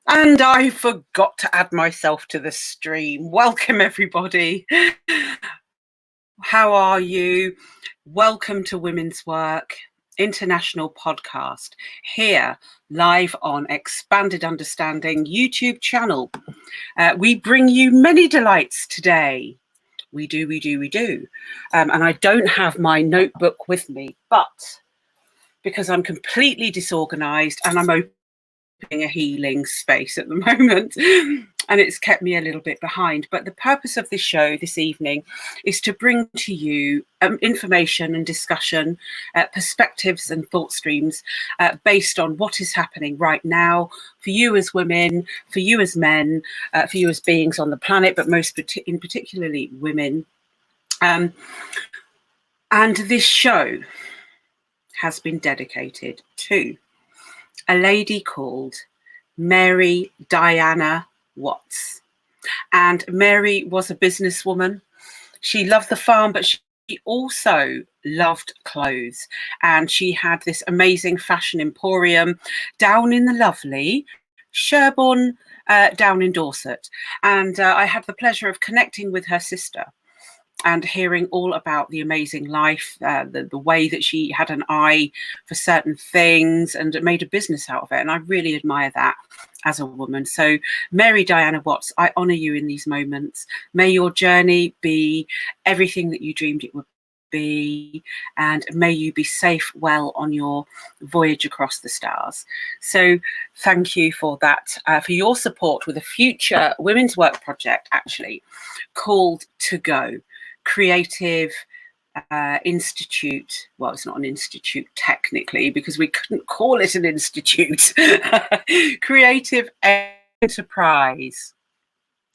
And I forgot to add myself to the stream. Welcome, everybody. How are you? Welcome to Women's Work International Podcast, here live on Expanded Understanding YouTube channel. We bring you many delights today. We do. And I don't have my notebook with me, but because I'm completely disorganized and I'm opening a healing space at the moment, and it's kept me a little bit behind. But the purpose of this show this evening is to bring to you information and discussion, perspectives and thought streams based on what is happening right now for you as women, for you as men, for you as beings on the planet, but most in particularly women. And this show has been dedicated to a lady called Mary Diana Watts. And Mary was a businesswoman. She loved the farm, but she also loved clothes. And she had this amazing fashion emporium down in the lovely Sherborne, down in Dorset. And I had the pleasure of connecting with her sister and hearing all about the amazing life, the way that she had an eye for certain things and made a business out of it. And I really admire that as a woman. So Mary Diana Watts, I honour you in these moments. May your journey be everything that you dreamed it would be, and may you be safe well on your voyage across the stars. So thank you for that, for your support with a future women's work project, actually, called To Go. Creative Institute. Well, it's not an institute technically because we couldn't call it an institute. Creative enterprise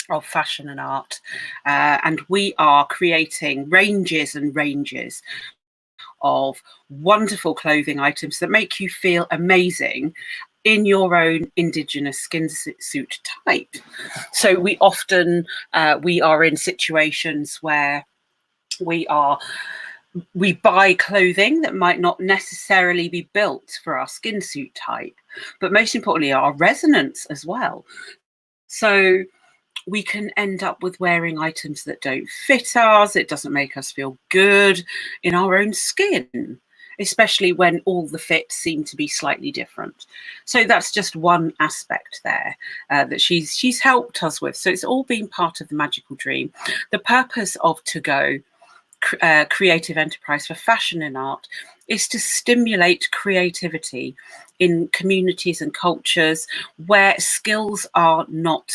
of fashion and art. And we are creating ranges and ranges of wonderful clothing items that make you feel amazing in your own indigenous skin suit type. So we often we are in situations where we buy clothing that might not necessarily be built for our skin suit type, but most importantly our resonance as well. So we can end up with wearing items that don't fit us. It doesn't make us feel good in our own skin, especially when all the fits seem to be slightly different. So that's just one aspect there that she's helped us with. So it's all been part of the magical dream. The purpose of To Go, creative enterprise for fashion and art, is to stimulate creativity in communities and cultures where skills are not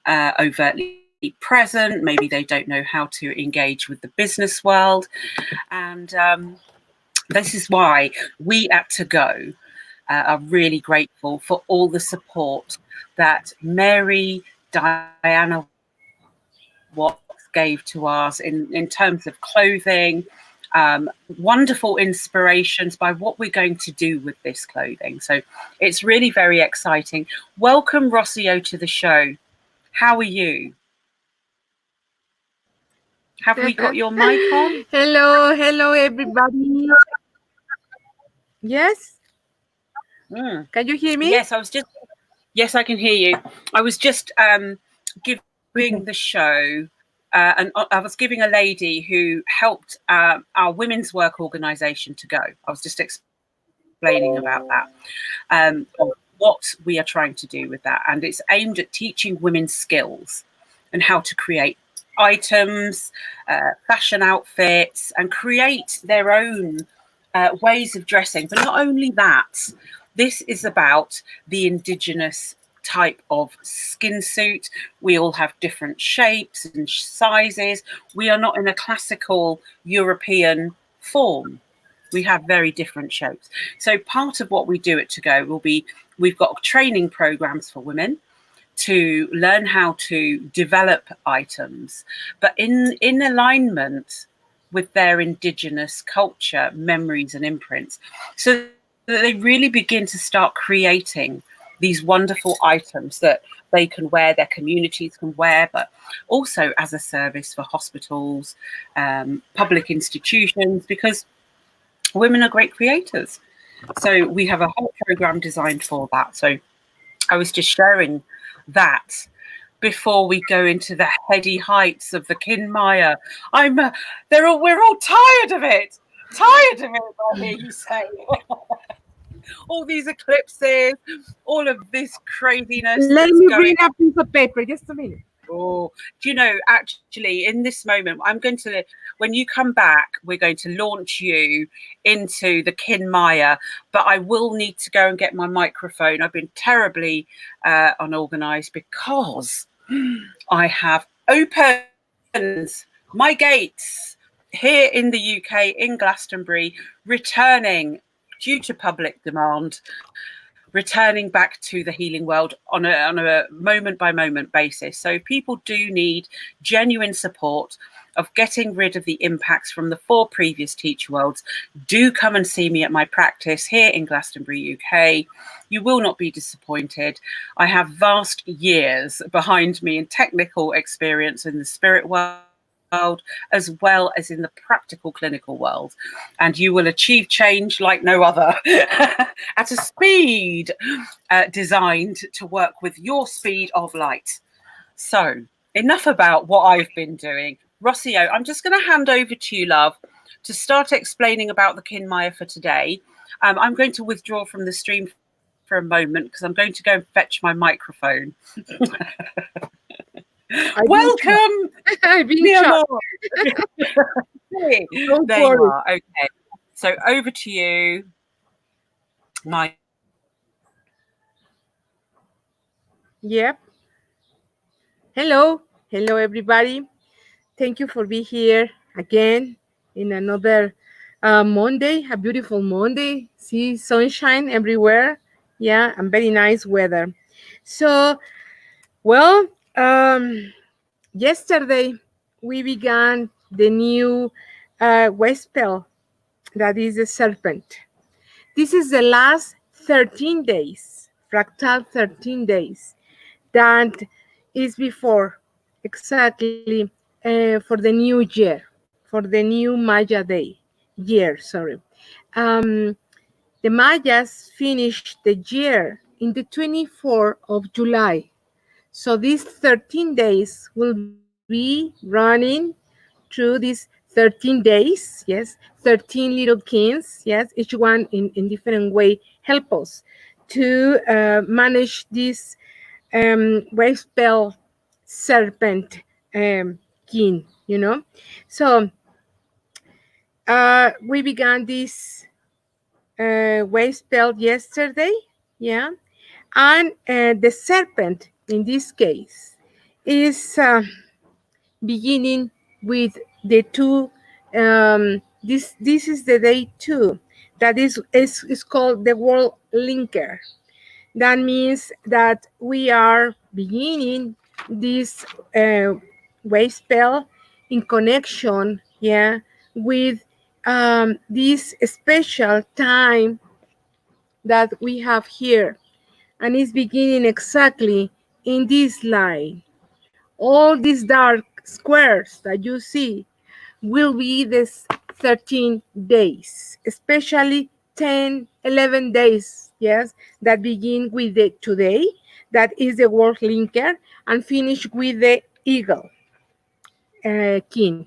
overtly present. Maybe they don't know how to engage with the business world. And this is why we at To Go are really grateful for all the support that Mary Diana Watts gave to us in terms of clothing, wonderful inspirations by what we're going to do with this clothing. So it's really very exciting. Welcome, Rocio, to the show. How are you? Have we got your mic on? Hello, everybody. Yes? Can you hear me? Yes, I can hear you. I was just giving the show, and I was giving a lady who helped our women's work organisation To Go. I was just explaining about that, what we are trying to do with that. And it's aimed at teaching women skills and how to create items, fashion outfits, and create their own ways of dressing. But not only that, this is about the indigenous type of skin suit. We all have different shapes and sizes. We are not in a classical European form. We have very different shapes. So part of what we do at To Go will be, we've got training programs for women to learn how to develop items, but in alignment with their indigenous culture, memories and imprints, so that they really begin to start creating these wonderful items that they can wear, their communities can wear, but also as a service for hospitals, public institutions, because women are great creators. So we have a whole program designed for that. So I was just sharing that before we go into the heady heights of the Kinmaya. We're all tired of it. Tired of it, I hear you say. All these eclipses, all of this craziness Let that's me going. bring a piece of paper. Just a minute. Oh, do you know, actually, in this moment, when you come back, we're going to launch you into the Kinmaya, but I will need to go and get my microphone. I've been terribly unorganized because I have opened my gates here in the UK, in Glastonbury, returning due to public demand, returning back to the healing world on a moment by moment basis. So people do need genuine support of getting rid of the impacts from the 4 previous teacher worlds. Do come and see me at my practice here in Glastonbury, UK. You will not be disappointed. I have vast years behind me in technical experience in the spirit world, as well as in the practical clinical world, and you will achieve change like no other at a speed designed to work with your speed of light. So enough about what I've been doing. Rocio, I'm just going to hand over to you, love, to start explaining about the Kinmaya for today. I'm going to withdraw from the stream for a moment because I'm going to go and fetch my microphone. Welcome, mi amor. There you are. Okay, so over to you. Yep. Hello everybody. Thank you for being here again in another Monday, a beautiful Monday. See sunshine everywhere. Yeah, and very nice weather. So, well, yesterday we began the new spell that is the serpent. This is the last 13 days, fractal 13 days, that is before exactly for the new year, for the new Maya year, sorry. The Mayas finished the year in the 24th of July. So these 13 days will be running through these 13 days, yes, 13 little kings, yes, each one in different way help us to manage this wave spell serpent king, you know. So we began this wave spell yesterday, yeah, and the serpent in this case is beginning with the two. This is the day 2 that is called the world linker. That means that we are beginning this wave spell in connection, yeah, with this special time that we have here, and it's beginning exactly in this line. All these dark squares that you see will be this 13 days, especially 10, 11 days, yes, that begin with the today, that is the world linker, and finish with the eagle king.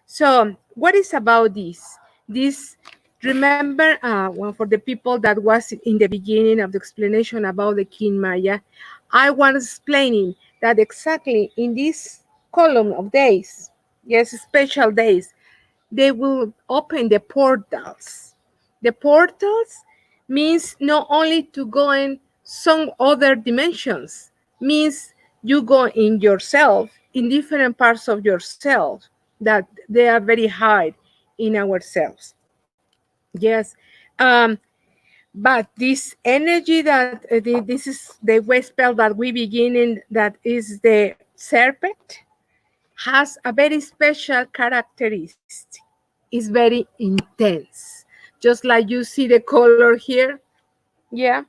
So what is about this? This, remember, well, for the people that was in the beginning of the explanation about the King Maya, I was explaining that exactly in this column of days, yes, special days, they will open the portals. The portals means not only to go in some other dimensions, means you go in yourself, in different parts of yourself that they are very high in ourselves. Yes. But this energy that this is the way spell that we begin in, that is the serpent, has a very special characteristic. It's very intense. Just like you see the color here, yeah,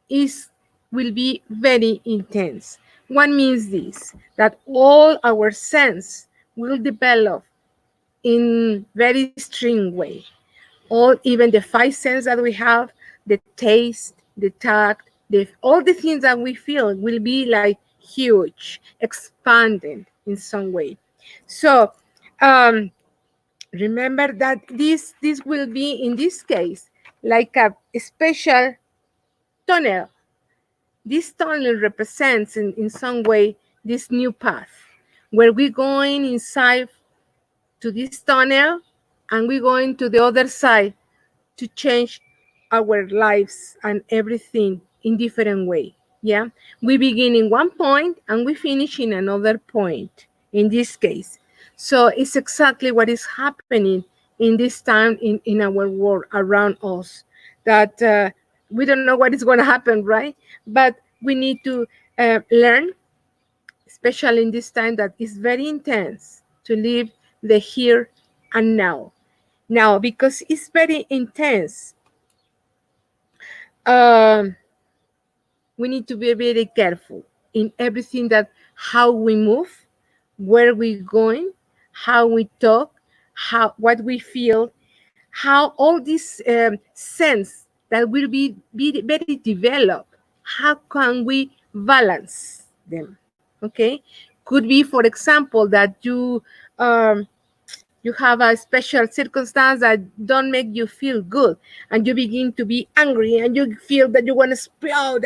is will be very intense. What means this? That all our sense will develop in very string way. All, even the 5 senses that we have, the taste, the tact, all the things that we feel will be like huge, expanding in some way. So um, remember that this will be, in this case, like a special tunnel. This tunnel represents in some way this new path where we're going inside to this tunnel and we're going to the other side to change our lives and everything in different way. Yeah, we begin in one point and we finish in another point in this case. So it's exactly what is happening in this time in our world around us, that we don't know what is going to happen, right? But we need to learn, especially in this time that is very intense, to live the here and now, because it's very intense. um, we need to be very careful in everything, that how we move, where we're going, how we talk, how what we feel, how all these sense that will be very developed. How can we balance them? Okay, could be, for example, that um, you have a special circumstance that don't make you feel good, and you begin to be angry and you feel that you want to explode,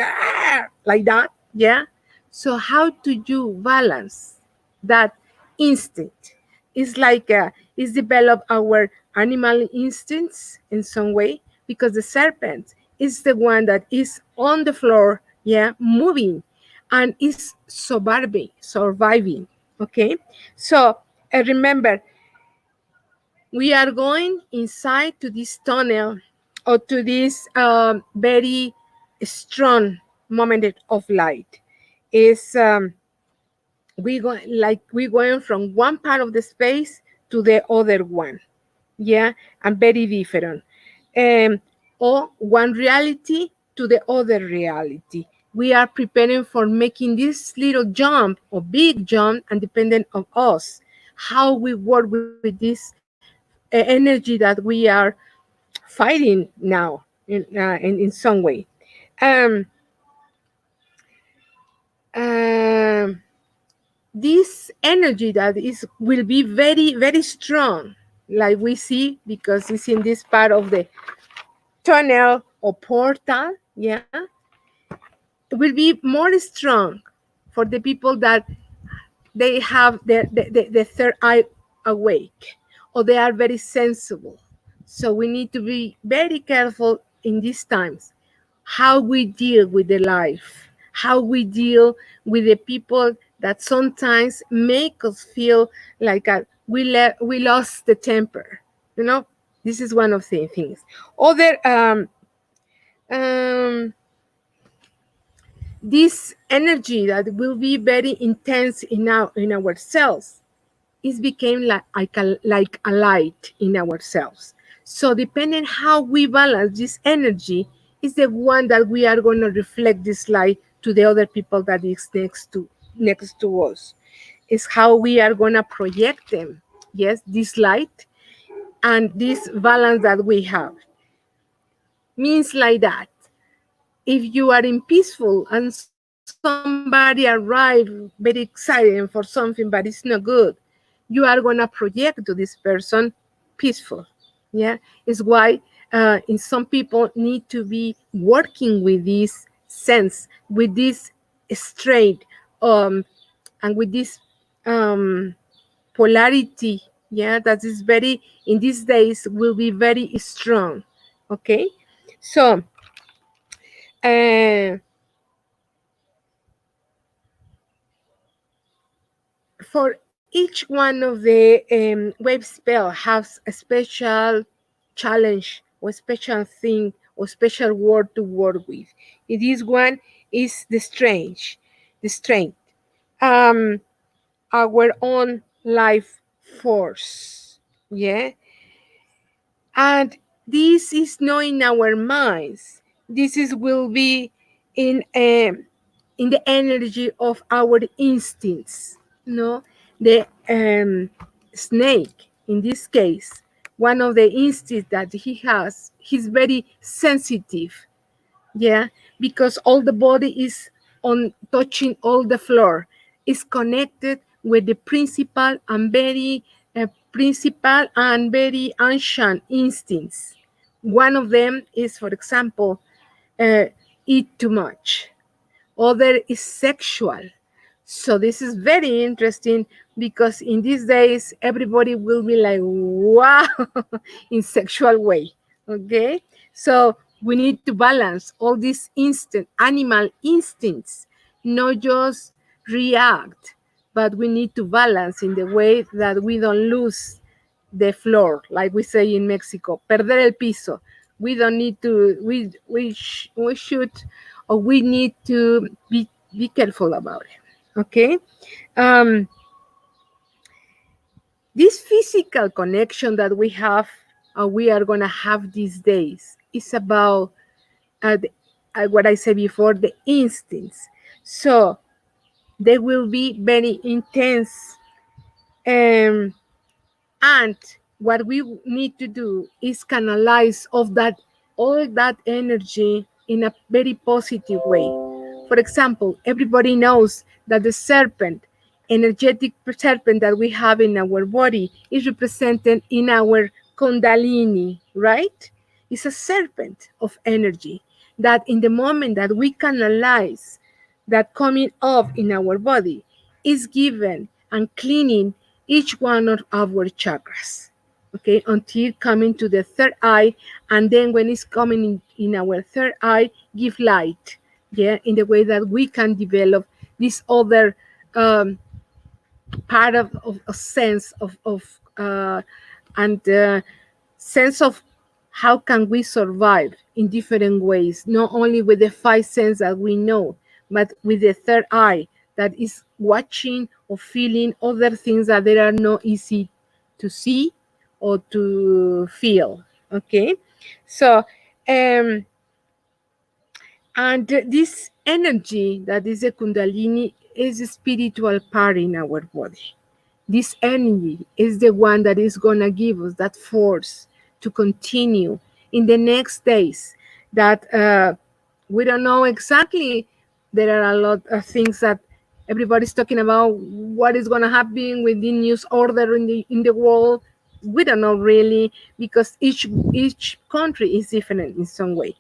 like that. Yeah, so how do you balance that instinct? It's like it's developed our animal instincts in some way, because the serpent is the one that is on the floor, yeah, moving, and is surviving. Okay, so remember, we are going inside to this tunnel, or to this very strong moment of light. Is we're going from one part of the space to the other one. Yeah, and very different. um, or one reality to the other reality. We are preparing for making this little jump or big jump, and dependent on us how we work with this energy that we are fighting now in some way. Um, um, this energy that is will be very strong, like we see, because it's in this part of the tunnel or portal. Yeah, will be more strong for the people that they have the third eye awake, or they are very sensible. So we need to be very careful in these times how we deal with the life, how we deal with the people that sometimes make us feel like we lost the temper. You know, this is one of the things. Other um, this energy that will be very intense in ourselves, it became like a light in ourselves. So depending how we balance this energy is the one that we are going to reflect this light to the other people that is next to us. Is how we are going to project them. Yes, this light and this balance that we have means like that. If you are in peaceful and somebody arrive very excited for something but it's not good, you are going to project to this person peaceful. Yeah, it's why in some people need to be working with this sense, with this straight, um, and with this um, polarity. Yeah, that is very, in these days, will be very strong. Okay, so uh, for each one of the wave spell has a special challenge or special thing or special word to work with. This one is the strength, um, our own life force. Yeah, and this is not in our minds. This is will be in in the energy of our instincts. No, the snake in this case, one of the instincts that he has, he's very sensitive. Yeah, because all the body is on touching all the floor, is connected with the principal and very ancient instincts. One of them is, for example, uh, eat too much. Other is sexual. So this is very interesting because in these days everybody will be like, wow, in sexual way. Okay, so we need to balance all these animal instincts, not just react, but we need to balance in the way that we don't lose the floor, like we say in Mexico, perder el piso. We don't need to. We should, or we need to be careful about it. Okay. Um, this physical connection that we are gonna have these days, is about what I said before, the instincts. So they will be very intense. Um, And what we need to do is canalize all that energy in a very positive way. For example, everybody knows that the energetic serpent that we have in our body, is represented in our kundalini, right? It's a serpent of energy that in the moment that we canalize that coming up in our body, is given and cleaning each one of our chakras, okay, until coming to the third eye. And then when it's coming in our third eye, give light, yeah, in the way that we can develop this other um, part of a sense of and sense of how can we survive in different ways, not only with the five senses that we know, but with the third eye that is watching or feeling other things that they are not easy to see or to feel. Okay, so um, and this energy that is a kundalini is a spiritual part in our body. This energy is the one that is going to give us that force to continue in the next days. That we don't know exactly. There are a lot of things that everybody's talking about. What is going to happen with the news order in the world? We don't know really, because each country is different in some way,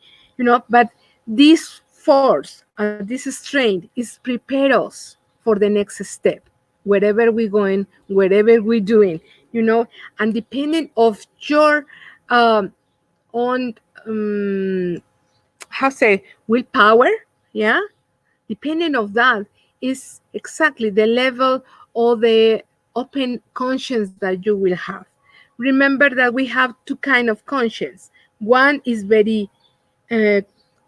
But this force, this strength, is prepare us for the next step, wherever we're going, wherever we're doing, and depending of your um, on how say willpower, yeah, depending of that is exactly the level or the open conscience that you will have. Remember that we have two kind of conscience. One is very uh,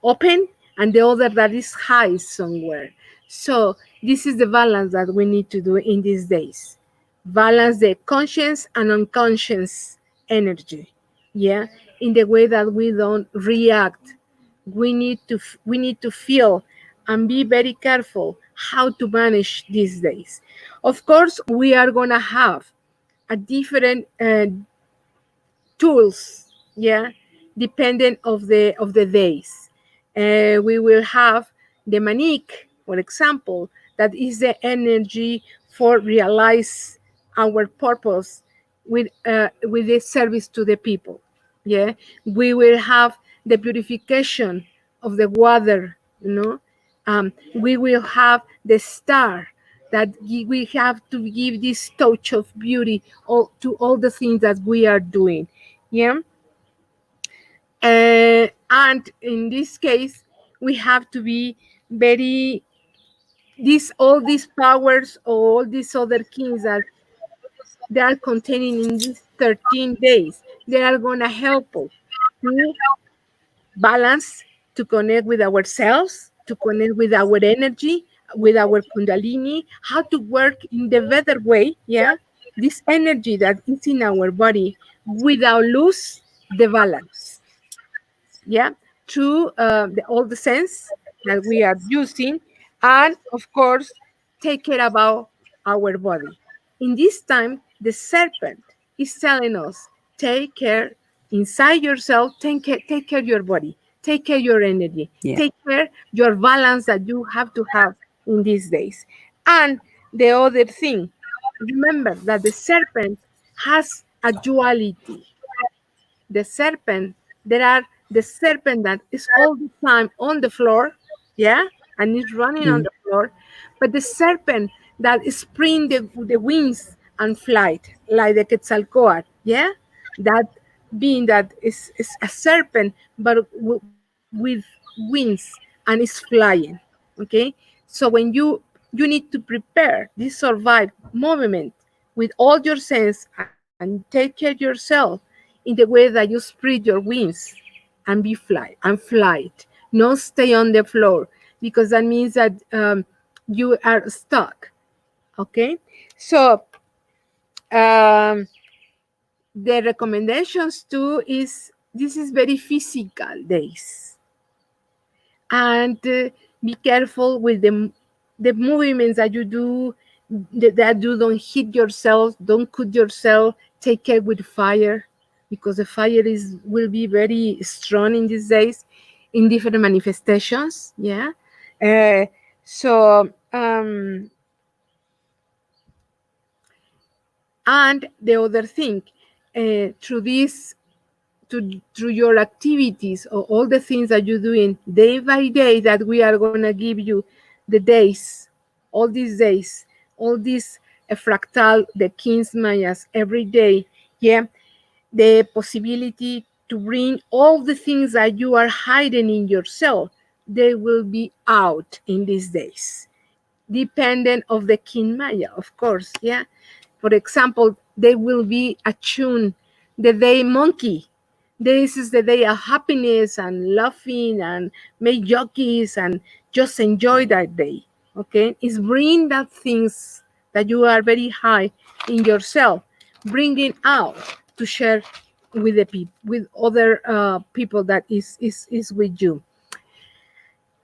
open, and the other that is high somewhere. So this is the balance that we need to do in these days. Balance the conscious and unconscious energy. Yeah, in the way that we don't react. We need to feel and be very careful how to manage these days. Of course, we are gonna have a different tools, yeah, dependent of the days. We will have the manic, for example, that is the energy for realize our purpose with the service to the people. Yeah, we will have the purification of the water. We will have the star that we have to give this touch of beauty to all the things that we are doing. Yeah. And in this case, we have to be very, all these powers, all these other kings that they are containing in these 13 days, they are going to help us to balance, to connect with ourselves, to connect with our energy, with our kundalini, how to work in the better way, yeah, this energy that is in our body without lose the balance, yeah, through all the sense that we are using, and of course take care about our body. In this time, the serpent is telling us, take care inside yourself, take care your body, take care your energy, Yeah. take care your balance that you have to have in these days. And the other thing, remember that the serpent has a duality. The serpent, there are the serpent that is all the time on the floor, yeah, and is running on Mm. the floor, but the serpent that is spreading the wings and flight, like the Quetzalcoatl, yeah, that being that is a serpent, but with wings and is flying, okay? So when you need to prepare this survive moment with all your sense and take care yourself in the way that you spread your wings and be flight. Not stay on the floor because that means that you are stuck. Okay, so um, the recommendations too is this is very physical days, and be careful with the movements that you do, that you don't hit yourself, don't cut yourself. Take care with fire because the fire is will be very strong in these days in different manifestations. Yeah. So and the other thing, through this through your activities or all the things that you're doing day by day, that we are going to give you the days, days, all these fractal, the kings mayas every day, yeah, the possibility to bring all the things that you are hiding in yourself, they will be out in these days, dependent of the king maya, of course, yeah. For example, they will be attuned the day monkey. This is the day of happiness and laughing and make jokes and just enjoy that day. Okay, is bring that things that you are very high in yourself, bring it out to share with the people, with other people that is with you.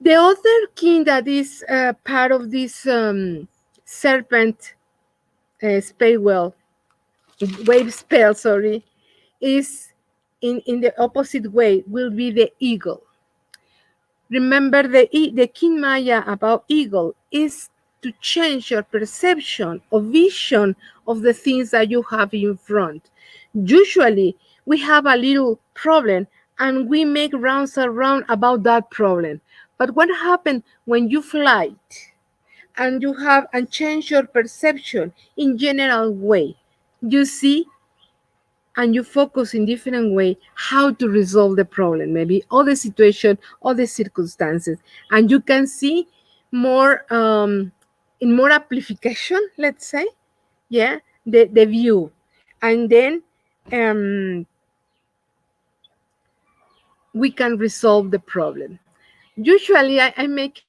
The other king that is part of this serpent spell well, wave spell, sorry, is in the opposite way will be the eagle. Remember the king maya about eagle is to change your perception or vision of the things that you have in front. Usually we have a little problem and we make rounds around about that problem. But what happens when you fly and you have and change your perception in general way? You see and you focus in different way how to resolve the problem, maybe all the situation, all the circumstances, and you can see more in more amplification, let's say, yeah, the view, and then um, we can resolve the problem. Usually I make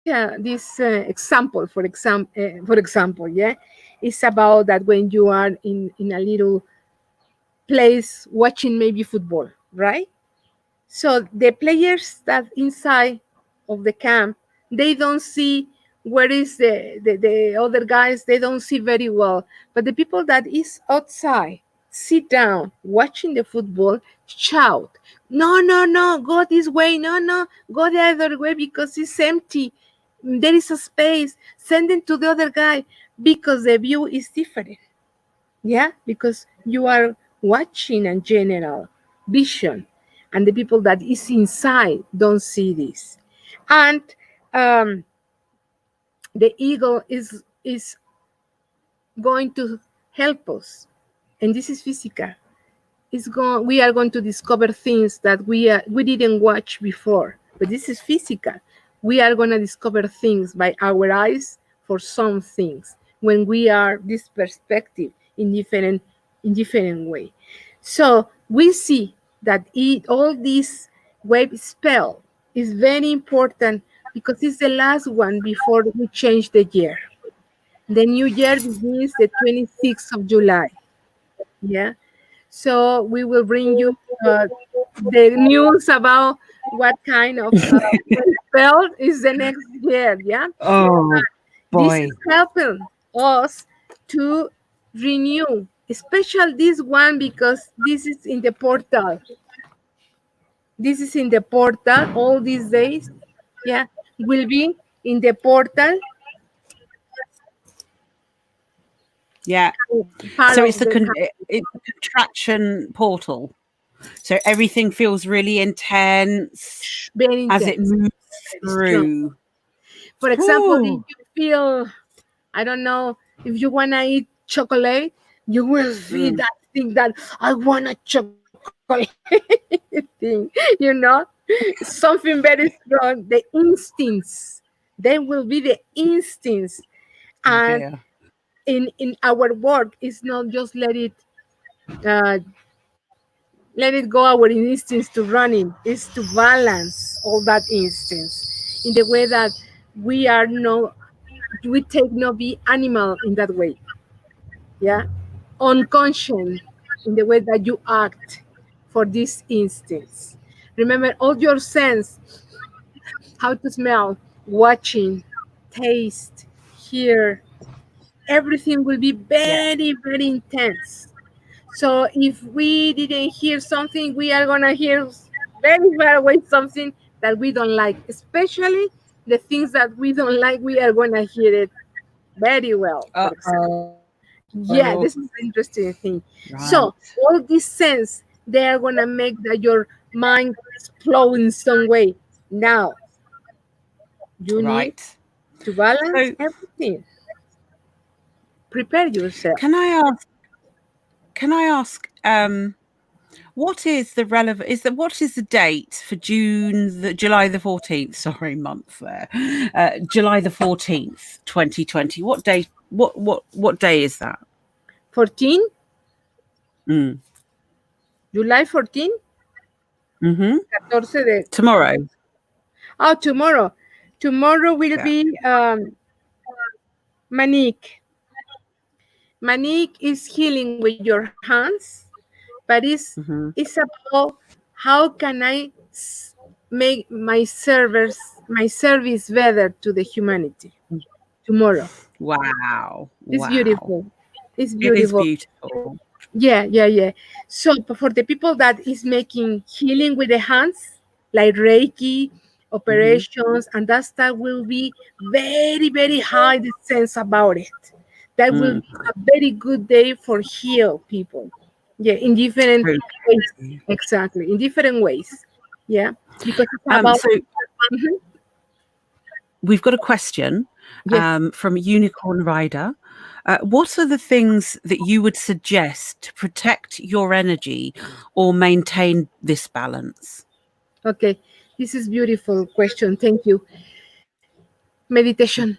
this example, for example, yeah, it's about that when you are in a little place watching maybe football, right? So the players that inside of the camp, they don't see where is the other guys, they don't see very well. But the people that is outside, sit down, watching the football, shout, no, no, no, go this way, no, no, go the other way because it's empty. There is a space. Send it to the other guy because the view is different. Yeah, because you are watching a general vision and the people that is inside don't see this. And um, the eagle is going to help us, and this is physical. We are going to discover things that we didn't watch before, but this is physical. We are going to discover things by our eyes for some things when we are this perspective in different way. So we see that all this wave spell is very important because it's the last one before we change the year. The new year begins the 26th of July. Yeah. So we will bring you the news about what kind of spell is the next year. Yeah. Oh This is boy. helping us to renew, especially this one because this is in the portal. This is in the portal all these days. Yeah, will be in the portal. Yeah. Part So of the it's a contraction portal. So everything feels really intense very as it intense, moves very strong. through. For example, if Whew. you feel, I don't know, if you wanna eat chocolate, you will feel that thing that I want a chocolate thing, something very strong. The instincts, they will be the instincts, Oh and dear. in our work, it's not just uh, let it go our instincts to running, is to balance all that instincts in the way that we are no, we take no be animal in that way. Yeah, unconscious in the way that you act for these instincts. Remember all your sense, how to smell, watching, taste, hear, everything will be Yeah. very, very intense. So if we didn't hear something, we are gonna hear very far away something that we don't like. Especially the things that we don't like, we are gonna hear it very well. For example, Uh-oh. yeah, this is the interesting thing. Right. So all these sense, they are gonna make that your mind explode in some way. Now you need Right. to balance So everything. Prepare yourself. can I ask what is the relevant what is the date for July the 14th, sorry, month there. July the 14th, 2020. What day what day is that? 14, Mm. July 14, Mm-hmm. 14 de. Tomorrow. Oh, tomorrow. Tomorrow will Yeah. be Manique. Manique is healing with your hands, but Mm-hmm. it's about how can I make my service better to the humanity tomorrow. Wow. It's Wow. beautiful. It's It is beautiful. beautiful. Yeah, yeah, yeah. So for the people that is making healing with the hands, like Reiki, Mm-hmm. operations, and that stuff will be very, very high the sense about it. That will Mm. be a very good day for heal people. Yeah, in different ways. Okay. Exactly, in different ways. Yeah, because it's about. So Mhm. we've got a question Yes. from Unicorn Rider. What are the things that you would suggest to protect your energy or maintain this balance? Okay. This is beautiful question. Thank you. Meditation.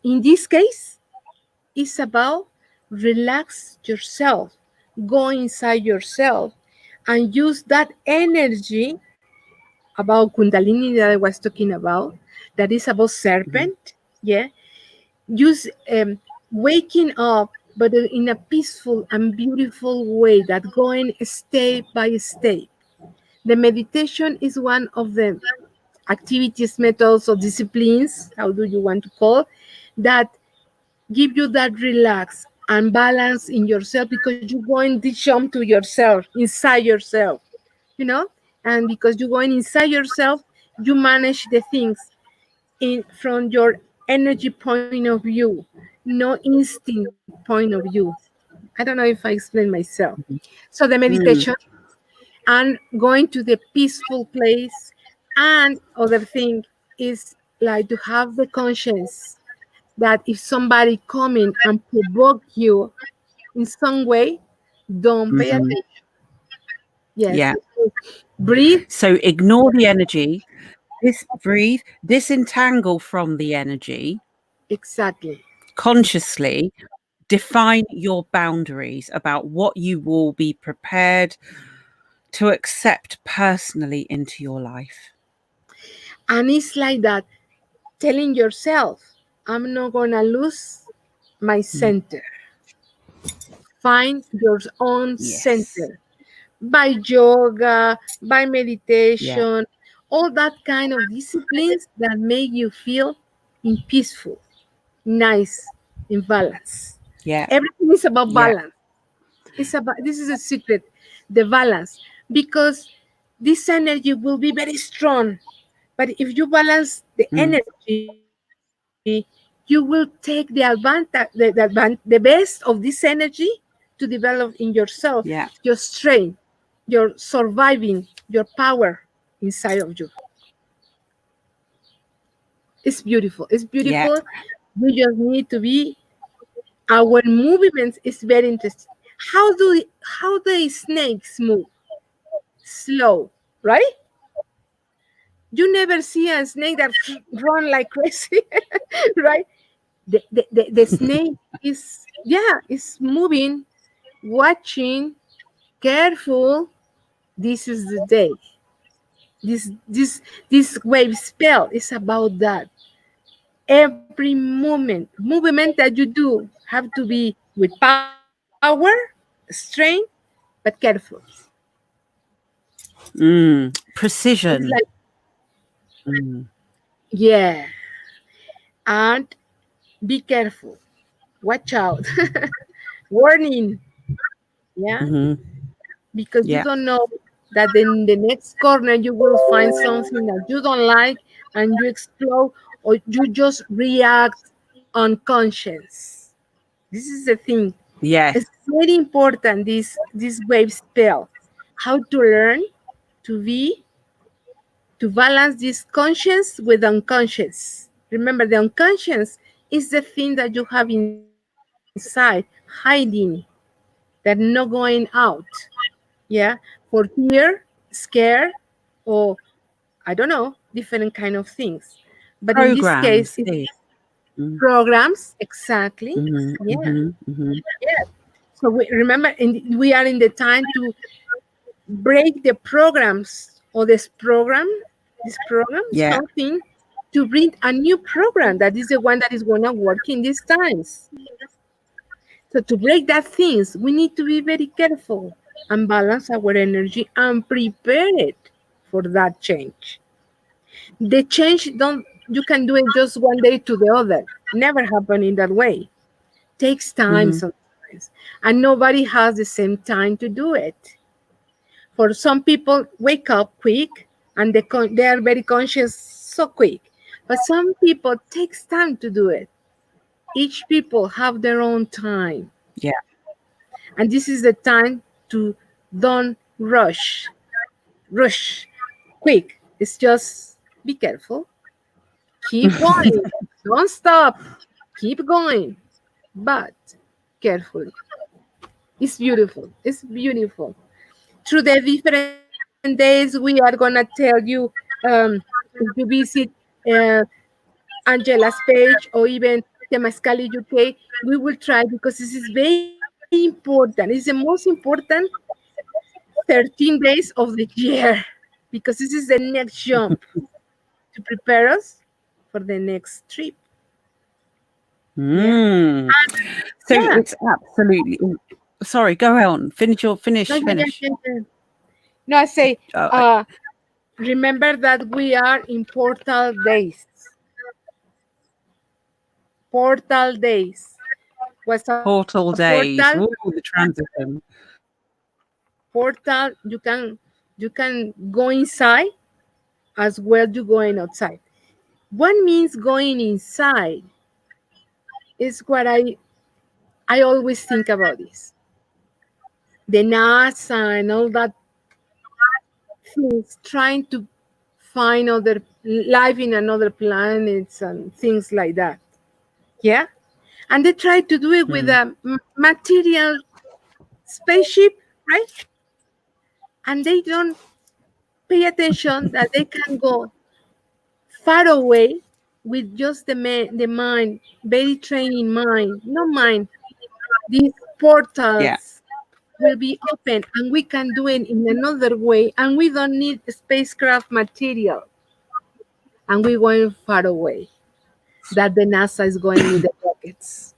In this case, it's about relax yourself, go inside yourself, and use that energy about Kundalini that I was talking about, that is about Mhm. serpent. Yeah, use waking up, but in a peaceful and beautiful way, that going step by step. The meditation is one of the activities, methods, or disciplines, how do you want to call, that give you that relax and balance in yourself, because you're going to jump to yourself, inside yourself, you know? And because you're going inside yourself, you manage the things in from your energy point of view, no instinct point of view. I don't know if I explain myself. So the meditation Mm. and going to the peaceful place, and other thing is like to have the conscience that if somebody coming and provoke you in some way, don't pay Mhm. attention. Yes, Yeah. breathe. So ignore the energy, breathe, disentangle from the energy Exactly. consciously, define your boundaries about what you will be prepared to accept personally into your life. And it's like that, telling yourself, I'm not gonna lose my Mm. center. Find your own Yes. center by yoga, by Yeah. meditation, all that kind of disciplines that make you feel in peaceful, nice, in balance. Yeah. Everything is about Yeah. balance. It's about, this is a secret, the balance, because this energy will be very strong. But if you balance the energy, you will take the best of this energy to develop in yourself your Yeah. strength, your surviving, your power inside of you. It's beautiful. It's Yeah. beautiful. We just need to be. Our movements is very interesting. How the snakes move? Slow, right? You never see a snake that run like crazy, right? The snake is moving, watching, careful. This is the day. This wave spell is about that. Every movement that you do have to be with power, strength, but careful. It's like, Precision. Mm. yeah, and be careful. Watch out. Warning. Yeah, Hmm. because you Yeah. don't know that in the next corner you will find something that you don't like and you explode, or you just react unconscious. This is the thing. Yes. It's very important, this wave spell. How to learn to be to balance this conscious with unconscious. Remember, the unconscious is the thing that you have inside, hiding, that not going out. Yeah, for fear, scare, or I don't know, different kind of things. But in this case, Programs. it's Yes. Mm. programs exactly. Hmm. Yeah, Hmm. Hmm. yeah. So we remember, we are in the time to break the programs or this program, Yeah. something to bring a new program that is the one that is going to work in these times. So to break that things, we need to be very careful and balance our energy and prepare it for that change. The change don't you can do it just one day to the other. Never happen in that way. Takes time Hmm. sometimes. And nobody has the same time to do it. For some people, wake up quick and they are very conscious so quick. But some people takes time to do it. Each people have their own time. Yeah. And this is the time to don't rush quick. It's just be careful. Keep going. Don't stop. Keep going. But carefully. It's beautiful. It's beautiful. Through the different days, we are gonna tell you if you visit uh, Angela's page or even Temascali UK, we will try because this is very important. It's the most important 13 days of the year because this is the next jump to prepare us for the next trip. Yeah. Mm. So Yeah. it's absolutely. Sorry. Go on. Finish your No, finish. yeah, yeah, Finish. yeah, yeah. No, I say, Uh, remember that we are in portal days. Portal days. What's a Portal portal? days. Ooh, the transition. Portal, you can go inside as well you going outside. What means going inside is what I always think about this. The NASA and all that things trying to find other life in another planets and things like that. Yeah, and they try to do it with Mm. a material spaceship, right? And they don't pay attention that they can go far away with just the mind, very training mind, no mind. These Yeah. portals will be open and we can do it in another way and we don't need spacecraft material and we're going far away that the NASA is going with the rockets.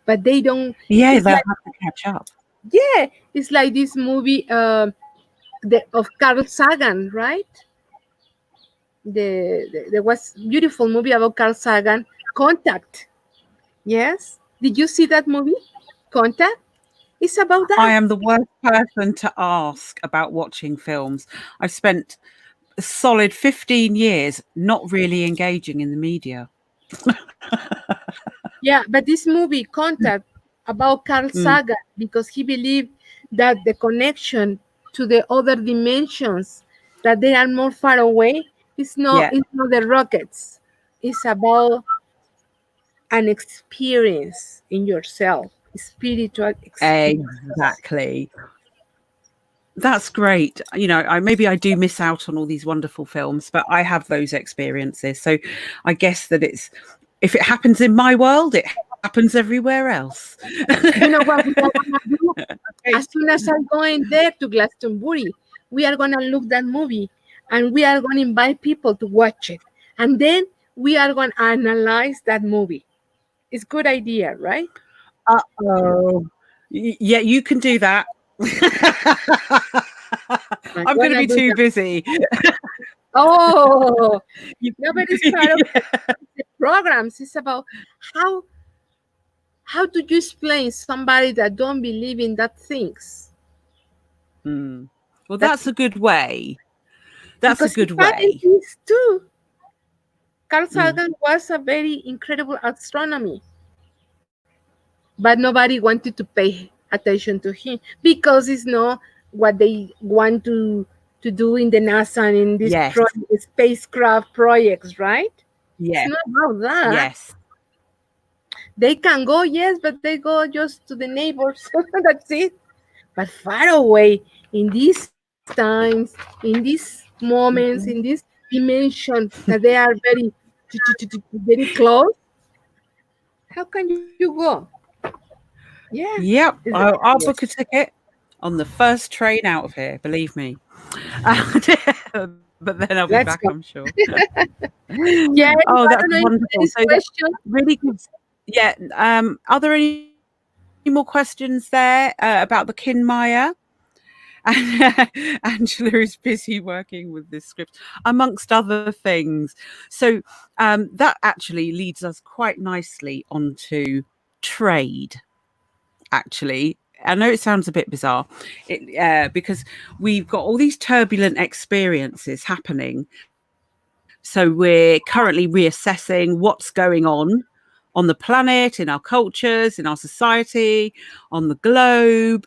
But they don't, Yeah. it's They'll like, have to catch up. yeah, it's like this movie of Carl Sagan, right? There was beautiful movie about Carl Sagan, Contact. Yes. Did you see that movie? Contact? It's about I that. am the worst person to ask about watching films. I've spent a solid 15 years not really engaging in the media. Yeah, but this movie, Contact, about Carl Mm, Sagan, because he believed that the connection to the other dimensions, that they are more far away, yeah, it's not the rockets. It's about an experience in yourself, spiritual experience. exactly. That's great. You know, maybe I do miss out on all these wonderful films, but I have those experiences. So I guess that if it happens in my world, it happens everywhere else. You know what we are gonna do? Okay. As soon as I'm going there to Glastonbury, we are gonna look that movie and we are gonna invite people to watch it. And then we are gonna analyze that movie. It's good idea, right? Uh-oh. Yeah, you can do that. I'm I'm going to gonna be do too that. busy. Oh, You- no, but it's part of the programs. It's about how how do you explain somebody that don't believe in that things? Hmm. Well, That's that's a good way. That's a because he good studied way. this too. Carl Mm. Sagan was a very incredible astronomy, but nobody wanted to pay attention to him because it's not what they want to do in the NASA and in these Yes. spacecraft projects, right? It's Yes. not about that. Yes. They can go, yes, but they go just to the neighbors. That's it. But far away in these times, in these moments, in Mhm. this dimension that they are very close, how can you go? Yeah. Yep. It's I'll book a ticket on the first train out of here. Believe me. But then I'll be Let's back, go. I'm sure. Yeah, Oh, I that's don't know if there wonderful. is So that question. really gives. Yeah. Are there any more questions there about the Kinmaya? And Angela is busy working with this script, amongst other things. So that actually leads us quite nicely onto trade, actually. I know it sounds a bit bizarre because we've got all these turbulent experiences happening. So we're currently reassessing what's going on the planet, in our cultures, in our society, on the globe,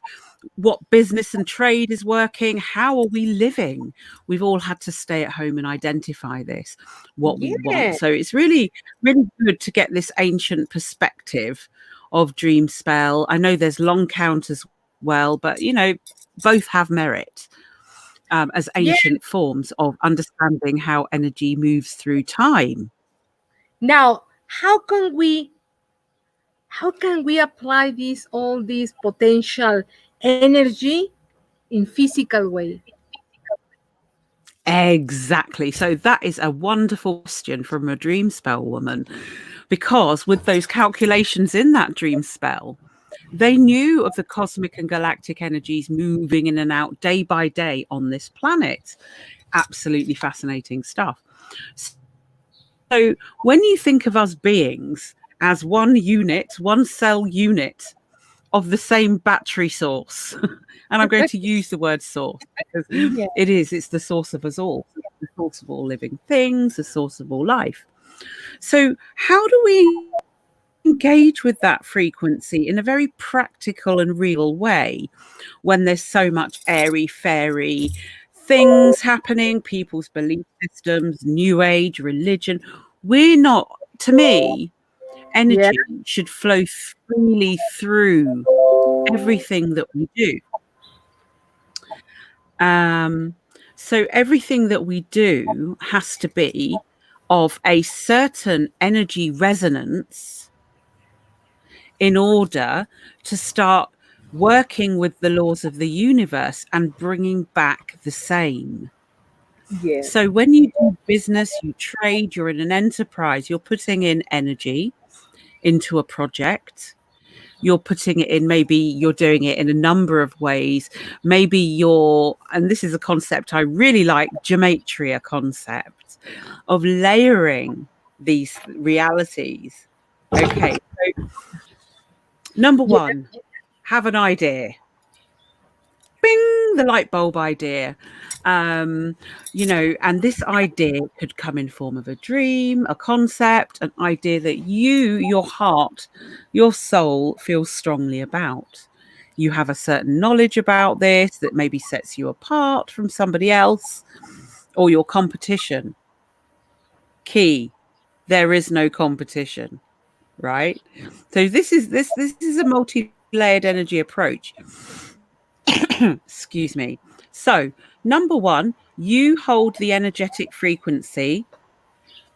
what business and trade is working, how are we living. We've all had to stay at home and identify this, what we want. Yeah. So it's really good to get this ancient perspective of dream spell. I know there's long count as well, but you know, both have merit as Yeah. ancient forms of understanding how energy moves through time. Now, how can we apply all this potential energy in physical way? Exactly. So that is a wonderful question from a dream spell woman, because with those calculations in that dream spell, they knew of the cosmic and galactic energies moving in and out day by day on this planet. Absolutely fascinating stuff. So when you think of us beings as one unit, one cell unit of the same battery source, and I'm going to use the word source because Yeah. it's the source of us all, the source of all living things, the source of all life. So how do we engage with that frequency in a very practical and real way when there's so much airy fairy things happening, people's belief systems, new age, religion? We're not, to me, Yeah. energy should flow freely through everything that we do. Um, so everything that we do has to be of a certain energy resonance in order to start working with the laws of the universe and bringing back the same. Yeah. So when you do business, you trade, you're in an enterprise, you're putting in energy into a project. You're putting it in, maybe you're doing it in a number of ways. Maybe and this is a concept I really like, gematria concept of layering these realities. Okay, so number Yeah. one, have an idea. Bing, the light bulb idea. And this idea could come in form of a dream, a concept, an idea that your heart, your soul feels strongly about. You have a certain knowledge about this that maybe sets you apart from somebody else or your competition. Key, there is no competition, right? So this is a multi-layered energy approach. Excuse me. So, number one, you hold the energetic frequency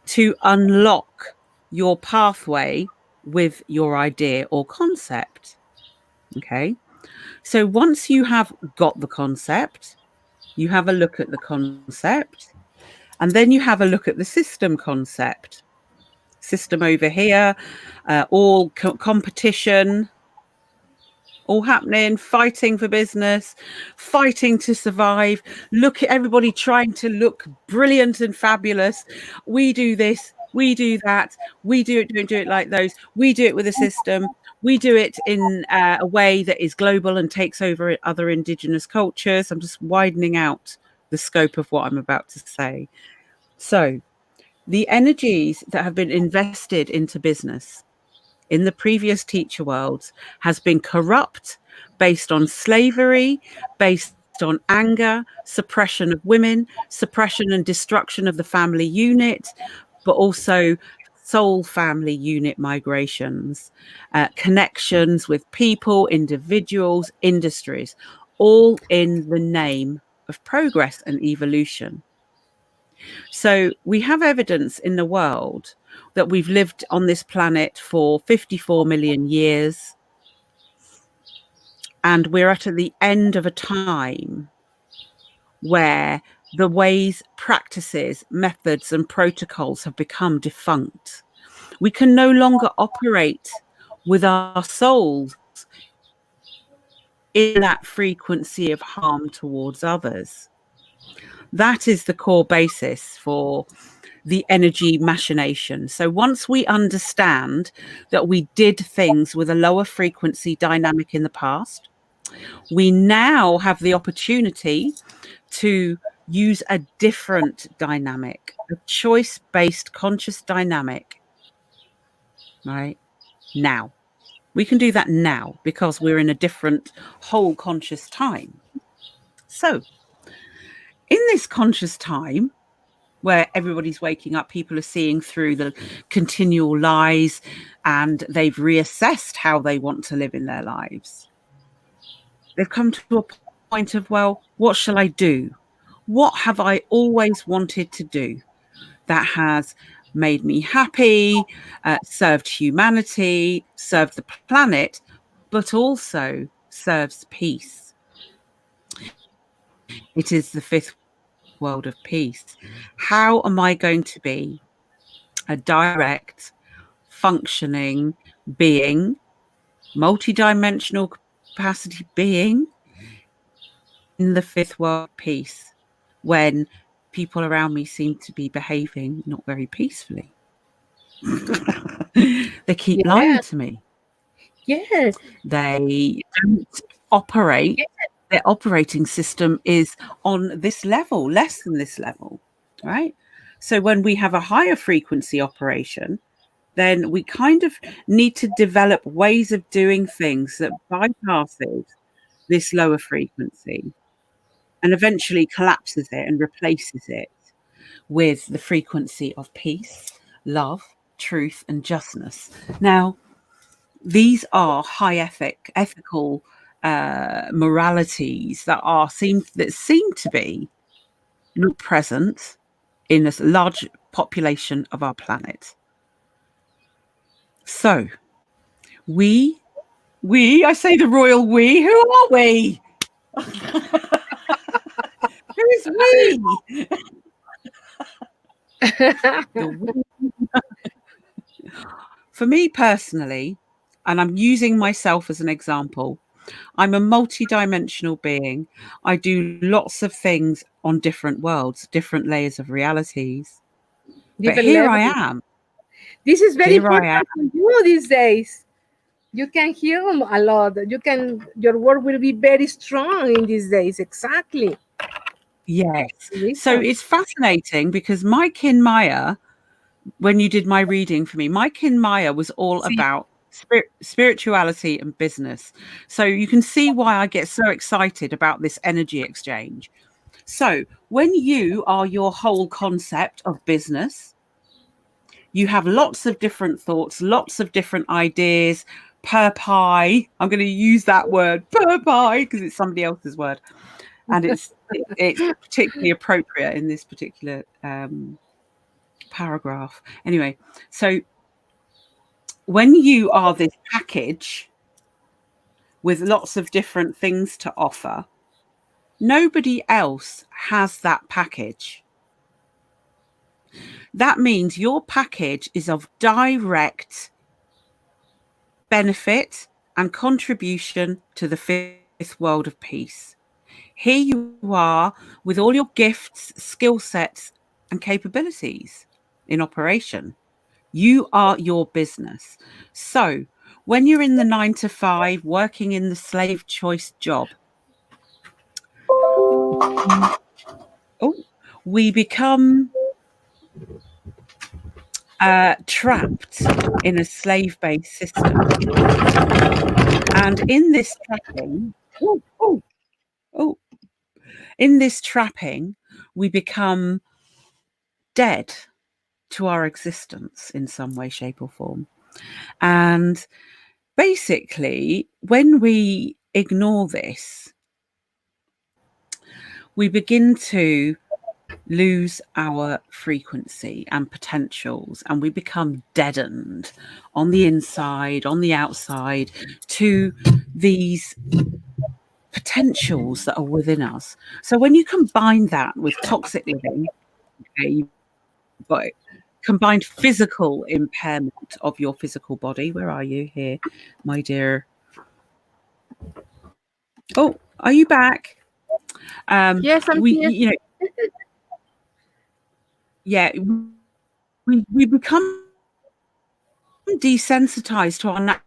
to unlock your pathway with your idea or concept. Okay. So, once you have got the concept, you have a look at the concept, and then you have a look at the system concept. System over here, all competition, all happening, fighting for business, fighting to survive. Look at everybody trying to look brilliant and fabulous. We do this, we do that, we do it, don't do it like those. We do it with a system. We do it in a way that is global and takes over other indigenous cultures. I'm just widening out the scope of what I'm about to say. So the energies that have been invested into business in the previous teacher worlds has been corrupt, based on slavery, based on anger, suppression of women, suppression and destruction of the family unit, but also soul family unit migrations, connections with people, individuals, industries, all in the name of progress and evolution. So we have evidence in the world that we've lived on this planet for 54 million years. And we're at the end of a time where the ways, practices, methods, and protocols have become defunct. We can no longer operate with our souls in that frequency of harm towards others. That is the core basis for the energy machination. So once we understand that we did things with a lower frequency dynamic in the past, we now have the opportunity to use a different dynamic, a choice-based conscious dynamic, right? Now. We can do that now because we're in a different whole conscious time. So in this conscious time, where everybody's waking up, people are seeing through the continual lies and they've reassessed how they want to live in their lives. They've come to a point of, well, what shall I do? What have I always wanted to do that has made me happy, served humanity, served the planet, but also serves peace? It is the fifth world of peace. How am I going to be a direct, functioning being, multidimensional capacity being in the fifth world of peace when people around me seem to be behaving not very peacefully? They keep lying to me. Yes. They don't operate. Yes. Their operating system is on this level, less than this level, right? So when we have a higher frequency operation, then we kind of need to develop ways of doing things that bypasses this lower frequency and eventually collapses it and replaces it with the frequency of peace, love, truth, and justness. Now, these are high ethical moralities that seem to be not present in this large population of our planet. So I say the royal we, who are we? Who is we? For me personally, and I'm using myself as an example, I'm a multi-dimensional being. I do lots of things on different worlds, different layers of realities. But here I am. This is very important for you these days. You can heal a lot. Your work will be very strong in these days. Exactly. Yes. So Reason. it's fascinating because Mike in Maya, when you did my reading for me, Mike in Maya was all See, about spirituality and business. So you can see why I get so excited about this energy exchange. So when you are your whole concept of business, you have lots of different thoughts, lots of different ideas per pie. I'm going to use that word per pie because it's somebody else's word, and it's particularly appropriate in this particular paragraph. Anyway, so when you are this package with lots of different things to offer, nobody else has that package. That means your package is of direct benefit and contribution to the fifth world of peace. Here you are with all your gifts, skill sets, and capabilities in operation. You are your business. So when you're in the 9 to 5, working in the slave choice job, oh, we become trapped in a slave-based system. And in this trapping, oh, oh, oh, in this trapping, we become dead to our existence in some way, shape, or form. And basically, when we ignore this, we begin to lose our frequency and potentials, and we become deadened on the inside, on the outside, to these potentials that are within us. So when you combine that with toxic living, okay, you've got combined physical impairment of your physical body. Where are you here, my dear? Oh, are you back? yes, I'm We, here. you know, yeah, we become desensitized to our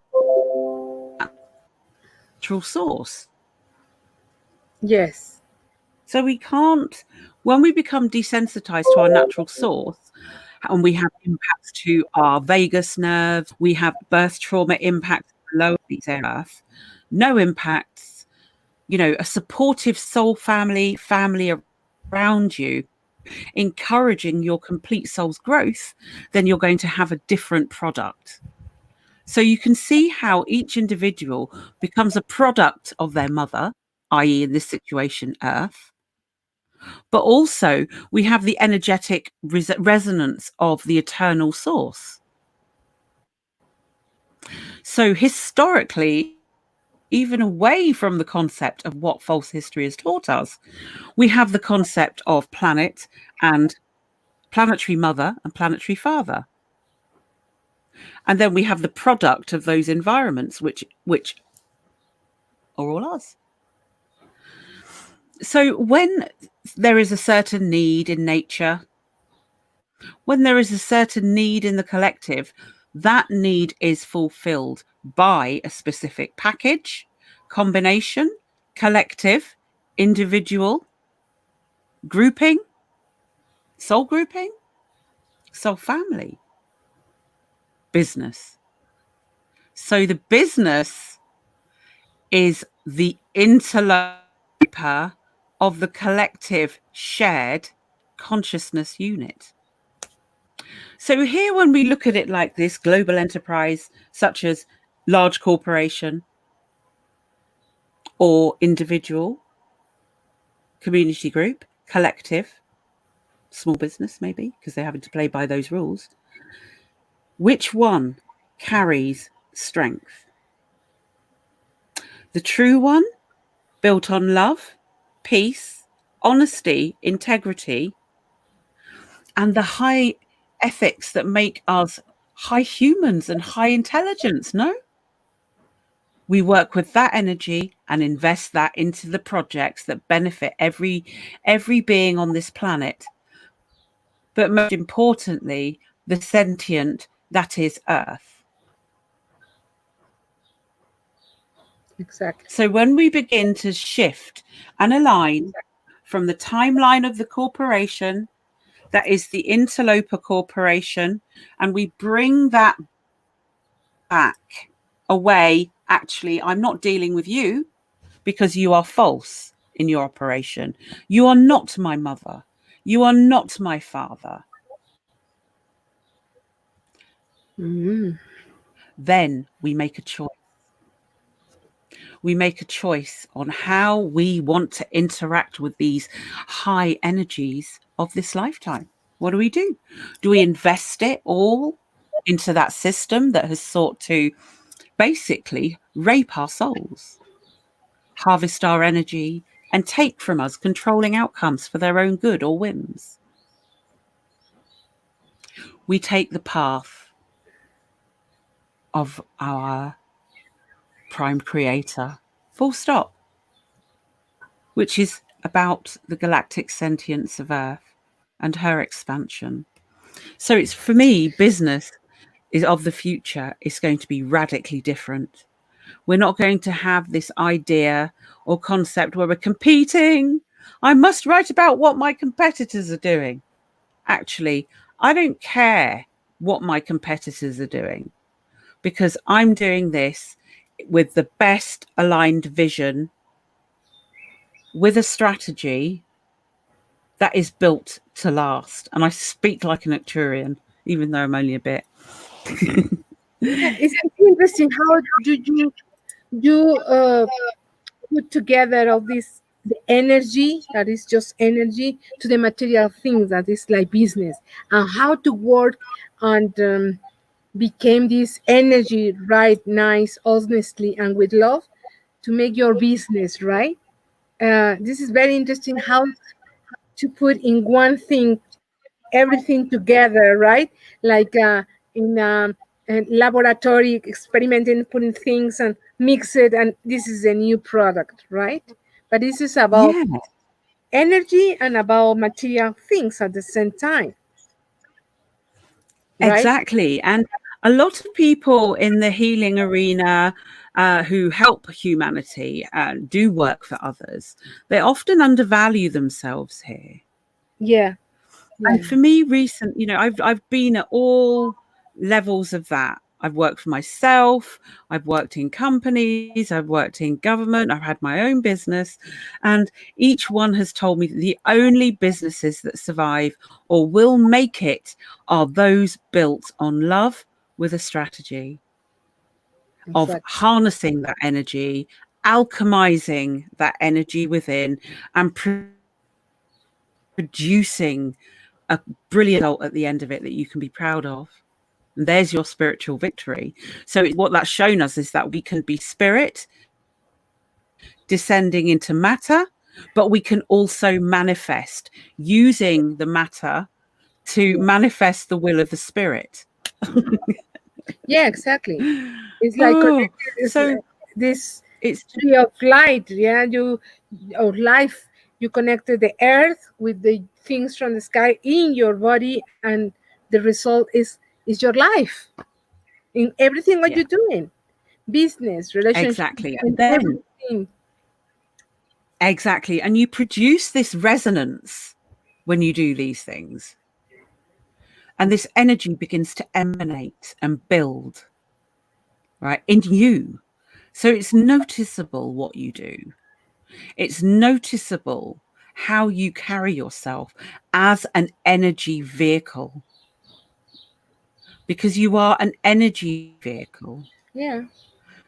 natural source. Yes. So we can't, when we become desensitized to our natural source, and we have impacts to our vagus nerve, we have birth trauma impacts below the earth, no impacts, a supportive soul family around you, encouraging your complete soul's growth, then you're going to have a different product. So you can see how each individual becomes a product of their mother, i.e., in this situation, Earth. But also, we have the energetic resonance of the eternal source. So, historically, even away from the concept of what false history has taught us, we have the concept of planet and planetary mother and planetary father. And then we have the product of those environments, which are all us. So when there is a certain need in nature, when there is a certain need in the collective, that need is fulfilled by a specific package, combination, collective, individual, grouping, soul family, business. So the business is the interloper of the collective shared consciousness unit. So here, when we look at it like this, global enterprise, such as large corporation or individual, community group, collective, small business, maybe, because they're having to play by those rules, which one carries strength? The true one, built on love, peace, honesty, integrity, and the high ethics that make us high humans and high intelligence, no? We work with that energy and invest that into the projects that benefit every being on this planet. But most importantly, the sentient that is Earth. Exactly. So when we begin to shift and align from the timeline of the corporation, that is the interloper corporation, and we bring that back away. Actually, I'm not dealing with you because you are false in your operation. You are not my mother. You are not my father. Mm. Then we make a choice. We make a choice on how we want to interact with these high energies of this lifetime. What do we do? Do we invest it all into that system that has sought to basically rape our souls, harvest our energy, and take from us controlling outcomes for their own good or whims? We take the path of our prime creator, full stop, which is about the galactic sentience of Earth and her expansion. So it's, for me, business is of the future is going to be radically different. We're not going to have this idea or concept where we're competing. I must write about what my competitors are doing. Actually, I don't care what my competitors are doing, because I'm doing this with the best aligned vision, with a strategy that is built to last. And I speak like an Acturian, even though I'm only a bit. Yeah, it's interesting. How do you put together all this, the energy that is just energy, to the material things that is like business, and how to work and became this energy, right, nice, honestly, and with love, to make your business right. This is very interesting, how to put in one thing everything together, right? Like in laboratory experimenting, putting things and mix it, and this is a new product, right? But this is about Yeah, energy and about material things at the same time, right? exactly. And a lot of people in the healing arena who help humanity do work for others, they often undervalue themselves here. Yeah, yeah, And for me, I've been at all levels of that. I've worked for myself, I've worked in companies, I've worked in government, I've had my own business, and each one has told me that the only businesses that survive or will make it are those built on love with a strategy of exactly. harnessing that energy, alchemizing that energy within, and producing a brilliant result at the end of it that you can be proud of. And there's your spiritual victory. So what that's shown us is that we can be spirit descending into matter, but we can also manifest using the matter to manifest the will of the spirit. Yeah, exactly. It's like Oh, connected. It's so like this it's tree of light. Yeah, you of life. You connected the earth with the things from the sky in your body, and the result is your life in everything what yeah, you're doing, business, relationship, exactly. And and then everything. exactly, and you produce this resonance when you do these things. And this energy begins to emanate and build, right, in you. So it's noticeable what you do. It's noticeable how you carry yourself as an energy vehicle, because you are an energy vehicle. Yeah,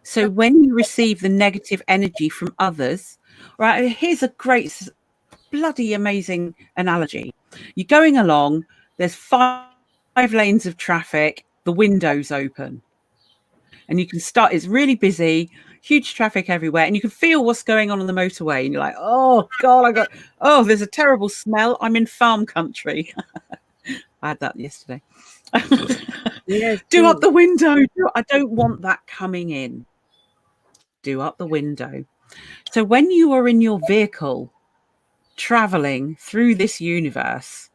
So when you receive the negative energy from others, right, here's a great, bloody amazing analogy. You're going along, there's five lanes of traffic, the window's open. And you can start, it's really busy, huge traffic everywhere, and you can feel what's going on the motorway. And you're like, oh, God, there's a terrible smell. I'm in farm country. I had that yesterday. yes, Do up too. the window. I don't want that coming in. Do up the window. So when you are in your vehicle traveling through this universe,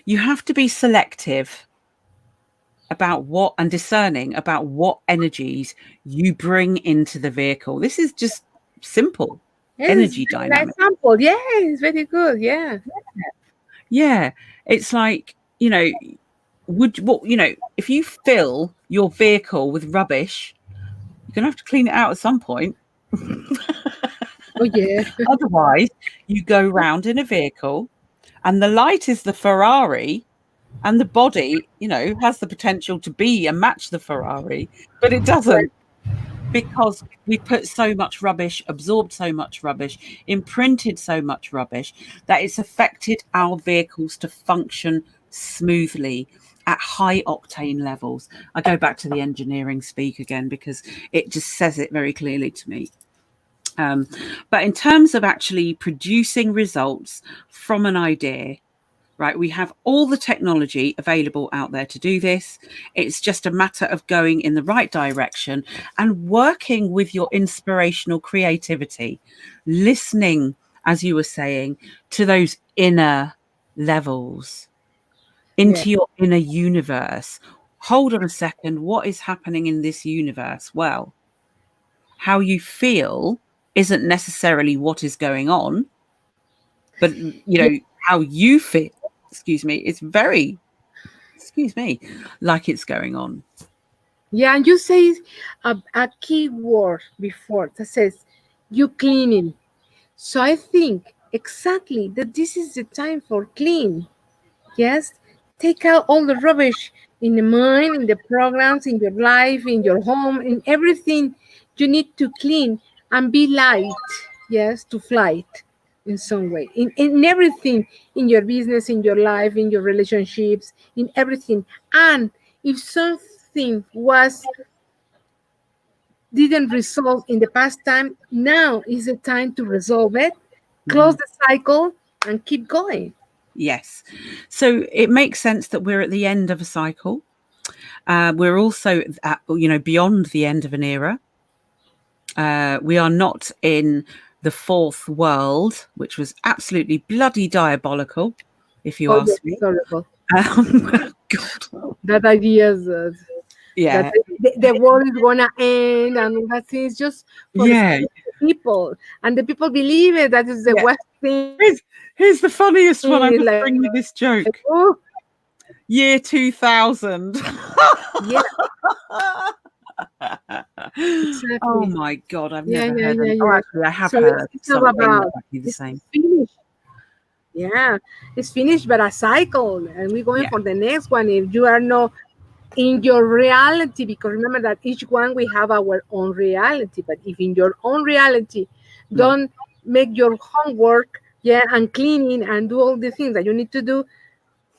you have to be selective about what, and discerning about what energies you bring into the vehicle. This is just simple energy It's a nice dynamic. sample. Yeah, it's very good. Yeah. Yeah, it's like, if you fill your vehicle with rubbish, you're gonna have to clean it out at some point. Oh yeah. Otherwise, you go round in a vehicle, and the light is the Ferrari, and the body, has the potential to be and match the Ferrari, but it doesn't, because we put so much rubbish, absorbed so much rubbish, imprinted so much rubbish, that it's affected our vehicles to function smoothly at high octane levels. I go back to the engineering speak again because it just says it very clearly to me. But in terms of actually producing results from an idea, right, we have all the technology available out there to do this. It's just a matter of going in the right direction and working with your inspirational creativity, listening, as you were saying, to those inner levels, into your inner universe. Hold on a second, what is happening in this universe? Well, how you feel isn't necessarily what is going on, but how you feel, it's very, like it's going on. Yeah, and you say a key word before that says you cleaning. So I think exactly that this is the time for clean. Yes, take out all the rubbish in the mind, in the programs, in your life, in your home, in everything you need to clean and be light. Yes, to flight in some way. In everything, in your business, in your life, in your relationships, in everything. And if something was didn't resolve in the past time, now is the time to resolve it, close the cycle, and keep going. Yes. So it makes sense that we're at the end of a cycle. We're also at, beyond the end of an era. We are not in the fourth world, which was absolutely bloody diabolical, if you Oh, ask yes, me. horrible. God. That idea is that Yeah. the world is gonna end, and that is just for the Yeah. people, and the people believe it. That is the Yeah. worst thing. Here's the funniest one. I It's must like, bring you this joke. oh, Year 2000. yeah, Oh exactly. my God, I've Yeah, never yeah, heard. yeah, Oh, yeah. actually, I have So heard it's all something about exactly the it's same. finished. Yeah, it's finished, but a cycle, and we're going Yeah. for the next one. If you are not in your reality, because remember that each one we have our own reality, but if in your own reality Mm. don't make your homework, yeah, and cleaning and do all the things that you need to do,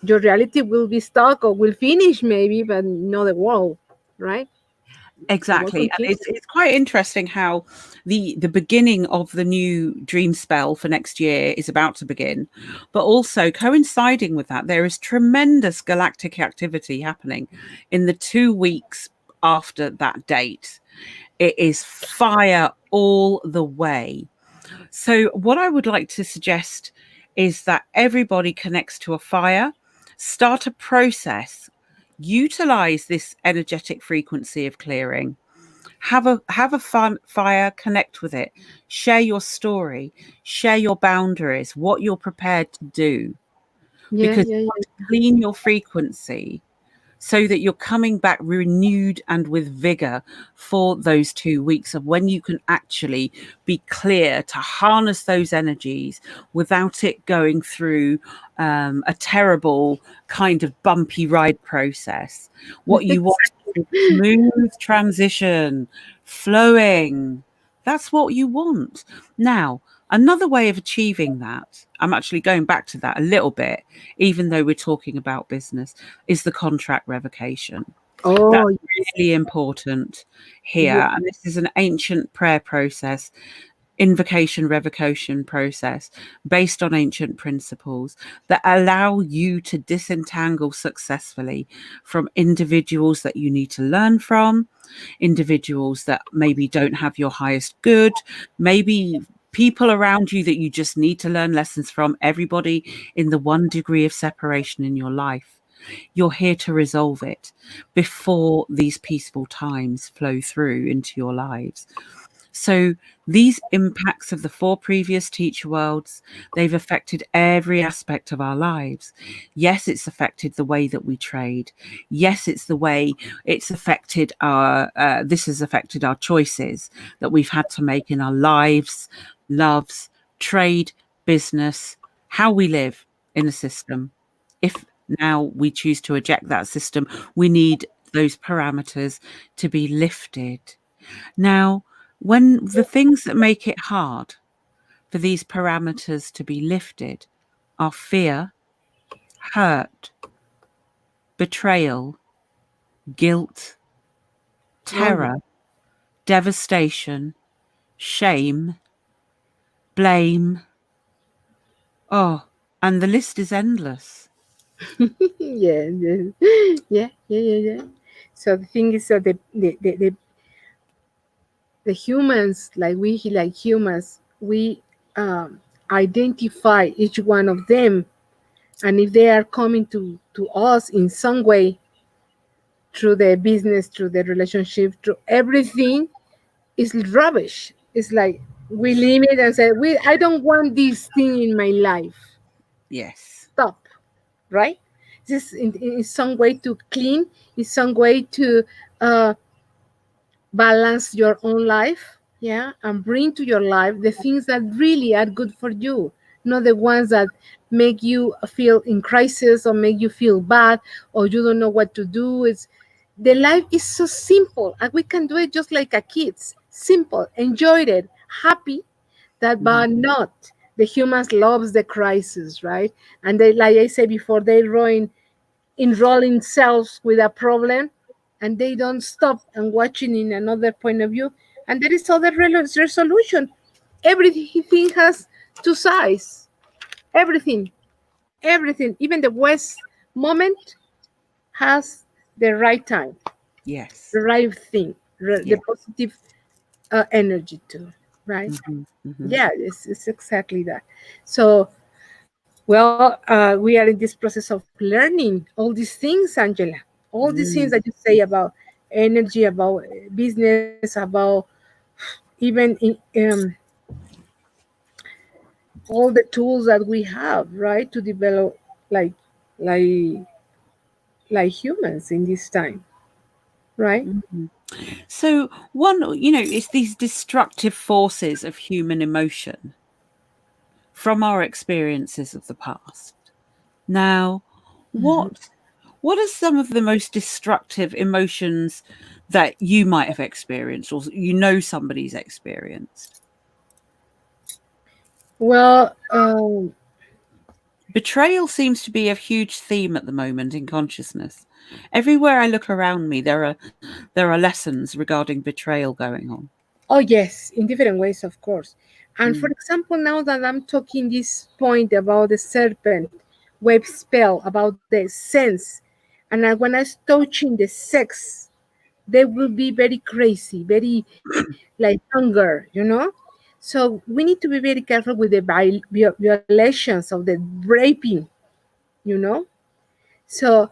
your reality will be stuck or will finish maybe, but not the world, right? The world Exactly. And continues. it's quite interesting how the beginning of the new dream spell for next year is about to begin, but also coinciding with that, there is tremendous galactic activity happening in the 2 weeks after that date. It is fire all the way. So what I would like to suggest is that everybody connects to a fire, start a process, utilize this energetic frequency of clearing, have a fun fire, connect with it, share your story, share your boundaries, what you're prepared to do, Yeah, because yeah, you yeah. want to clean your frequency so that you're coming back renewed and with vigor for those 2 weeks of when you can actually be clear to harness those energies without it going through a terrible kind of bumpy ride process. What you want is smooth transition, flowing. That's what you want. Now, another way of achieving that, I'm actually going back to that a little bit, even though we're talking about business, is the contract revocation. Oh, That's really important yeah. here. And this is an ancient prayer process, invocation revocation process based on ancient principles that allow you to disentangle successfully from individuals that you need to learn from, individuals that maybe don't have your highest good, maybe people around you that you just need to learn lessons from, everybody in the 1 degree of separation in your life. You're here to resolve it before these peaceful times flow through into your lives. So these impacts of the 4 previous teacher worlds, they've affected every aspect of our lives. Yes, it's affected the way that we trade. Yes, it's affected this has affected our choices that we've had to make in our lives, loves, trade, business, how we live in the system. If now we choose to eject that system, we need those parameters to be lifted. Now, when the things that make it hard for these parameters to be lifted are fear, hurt, betrayal, guilt, terror, devastation, shame, blame. Oh, and the list is endless. Yeah, yeah. So the thing is that the humans, like humans, we identify each one of them, and if they are coming to us in some way, through the business, through the relationship, through everything, is rubbish. It's like we limit and say, I don't want this thing in my life. Yes. Stop. Right? This in some way to clean, is some way to uh, balance your own life, yeah, and bring to your life the things that really are good for you, not the ones that make you feel in crisis or make you feel bad or you don't know what to do. It's the life is so simple and we can do it just like a kids, simple, enjoy it, happy, that but not the humans loves the crisis, right? And they, like I said before, they enrolling themselves with a problem and they don't stop and watching in another point of view, and there is other resolution. Everything has two sides. Everything, even the worst moment has the right time, Yes. the right thing, the Yeah. positive energy too, right? Yeah, it's exactly that. So well, we are in this process of learning all these things, Angela. All these things that you say about energy, about business, about even all the tools that we have, right, to develop like like humans in this time, right? So one, it's these destructive forces of human emotion from our experiences of the past. Now, what what are some of the most destructive emotions that you might have experienced or somebody's experienced? Well, Betrayal seems to be a huge theme at the moment in consciousness. Everywhere I look around me, there are lessons regarding betrayal going on. oh yes, in different ways, of course. And for Mm. example, now that I'm talking this point about the serpent web spell, about the sense, and when I was touching the sex, they will be very crazy, very like hunger, So we need to be very careful with the violations of the raping, you know. So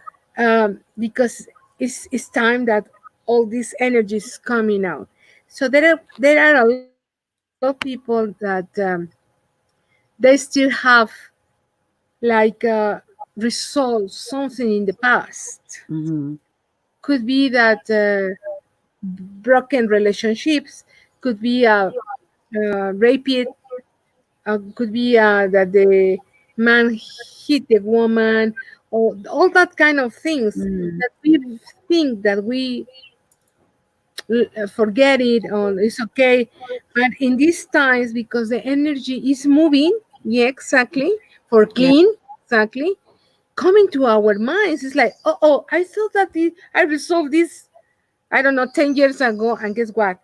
because it's time that all this energy is coming out. So there are a lot of people that they still have like resolved something in the past. Mhm. Could be that broken relationships, could be raped, could be that the man hit the woman, or all that kind of things Mm. that we think that we forget it or it's okay. But in these times, because the energy is moving, yeah, exactly, for Yeah. clean, exactly, coming to our minds, it's like, I thought that I resolved this, I don't know, 10 years ago, and guess what?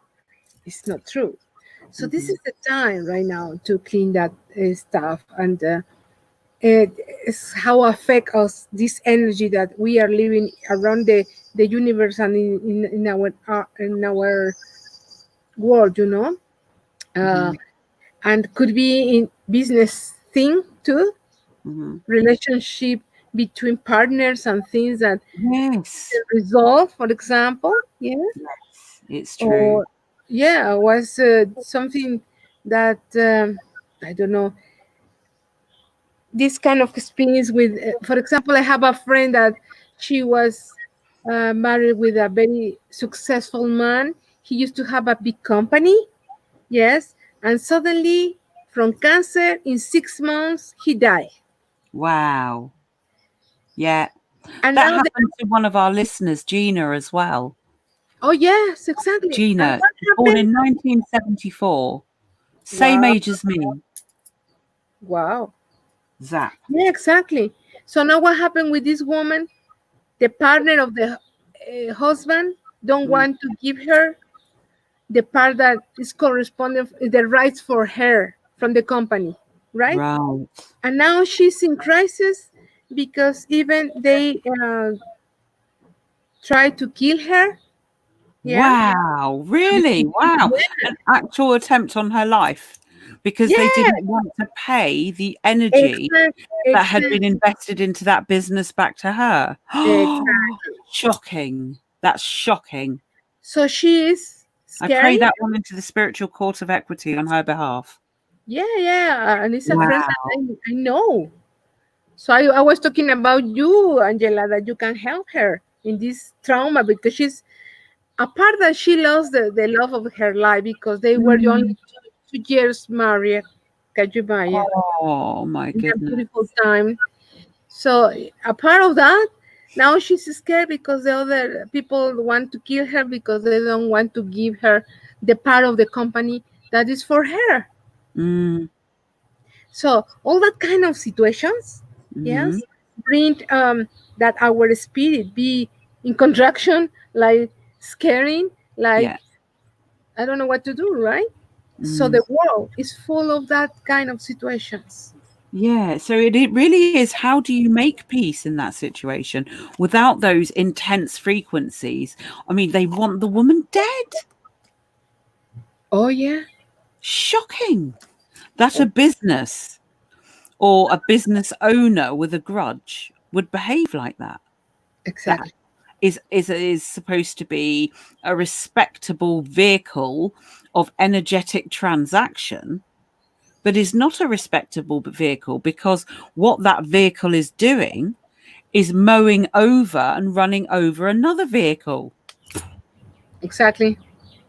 It's not true. So this Mhm. is the time right now to clean that stuff, and it is how affect us this energy that we are living around the universe and in our world, uh, Mhm. and could be in business thing too, Mhm. relationship, between partners and things that Yes. resolve, for example. Yeah. Yes, it's true. Or yeah, was something that I don't know, this kind of experience with for example, I have a friend that she was married with a very successful man. He used to have a big company, yes, and suddenly from cancer in 6 months he died. Wow. Yeah. And That now they, happened to one of our listeners, Gina, as well. oh yes, exactly. And Gina, what born happened? in 1974, same Wow. age as me. Wow. Zap. Yeah, exactly. So now what happened with this woman? The partner of the husband don't Mm, want to give her the part that is corresponding the rights for her from the company, right? right. And now she's in crisis because even they try to kill her. Yeah. Wow. Really? Wow. An actual attempt on her life because they Yeah. didn't want to pay the energy Exactly. that had been Exactly. invested into that business back to her. Exactly. Shocking. That's shocking. So she is I pray scary. that one into the spiritual court of equity on her behalf. Yeah, yeah. And it's a friend that Wow. I know. So I was talking about you, Angela, that you can help her in this trauma because she's apart that she lost the love of her life because they were only Mm. 2 years married. Can you imagine? Oh my In a goodness. beautiful time. So a part of that, now she's scared because the other people want to kill her because they don't want to give her the part of the company that is for her. Mm. So all that kind of situations, Hmm. yes, bring that our spirit be in contraction, like scaring, like Yeah. I don't know what to do, right? So Mm. the world is full of that kind of situations. Yeah. So it really is, how do you make peace in that situation without those intense frequencies? I mean, they want the woman dead. Oh yeah, Shocking that a business or a business owner with a grudge would behave like that. That exactly. is supposed to be a respectable vehicle of energetic transaction, but is not a respectable vehicle because what that vehicle is doing is mowing over and running over another vehicle. Exactly.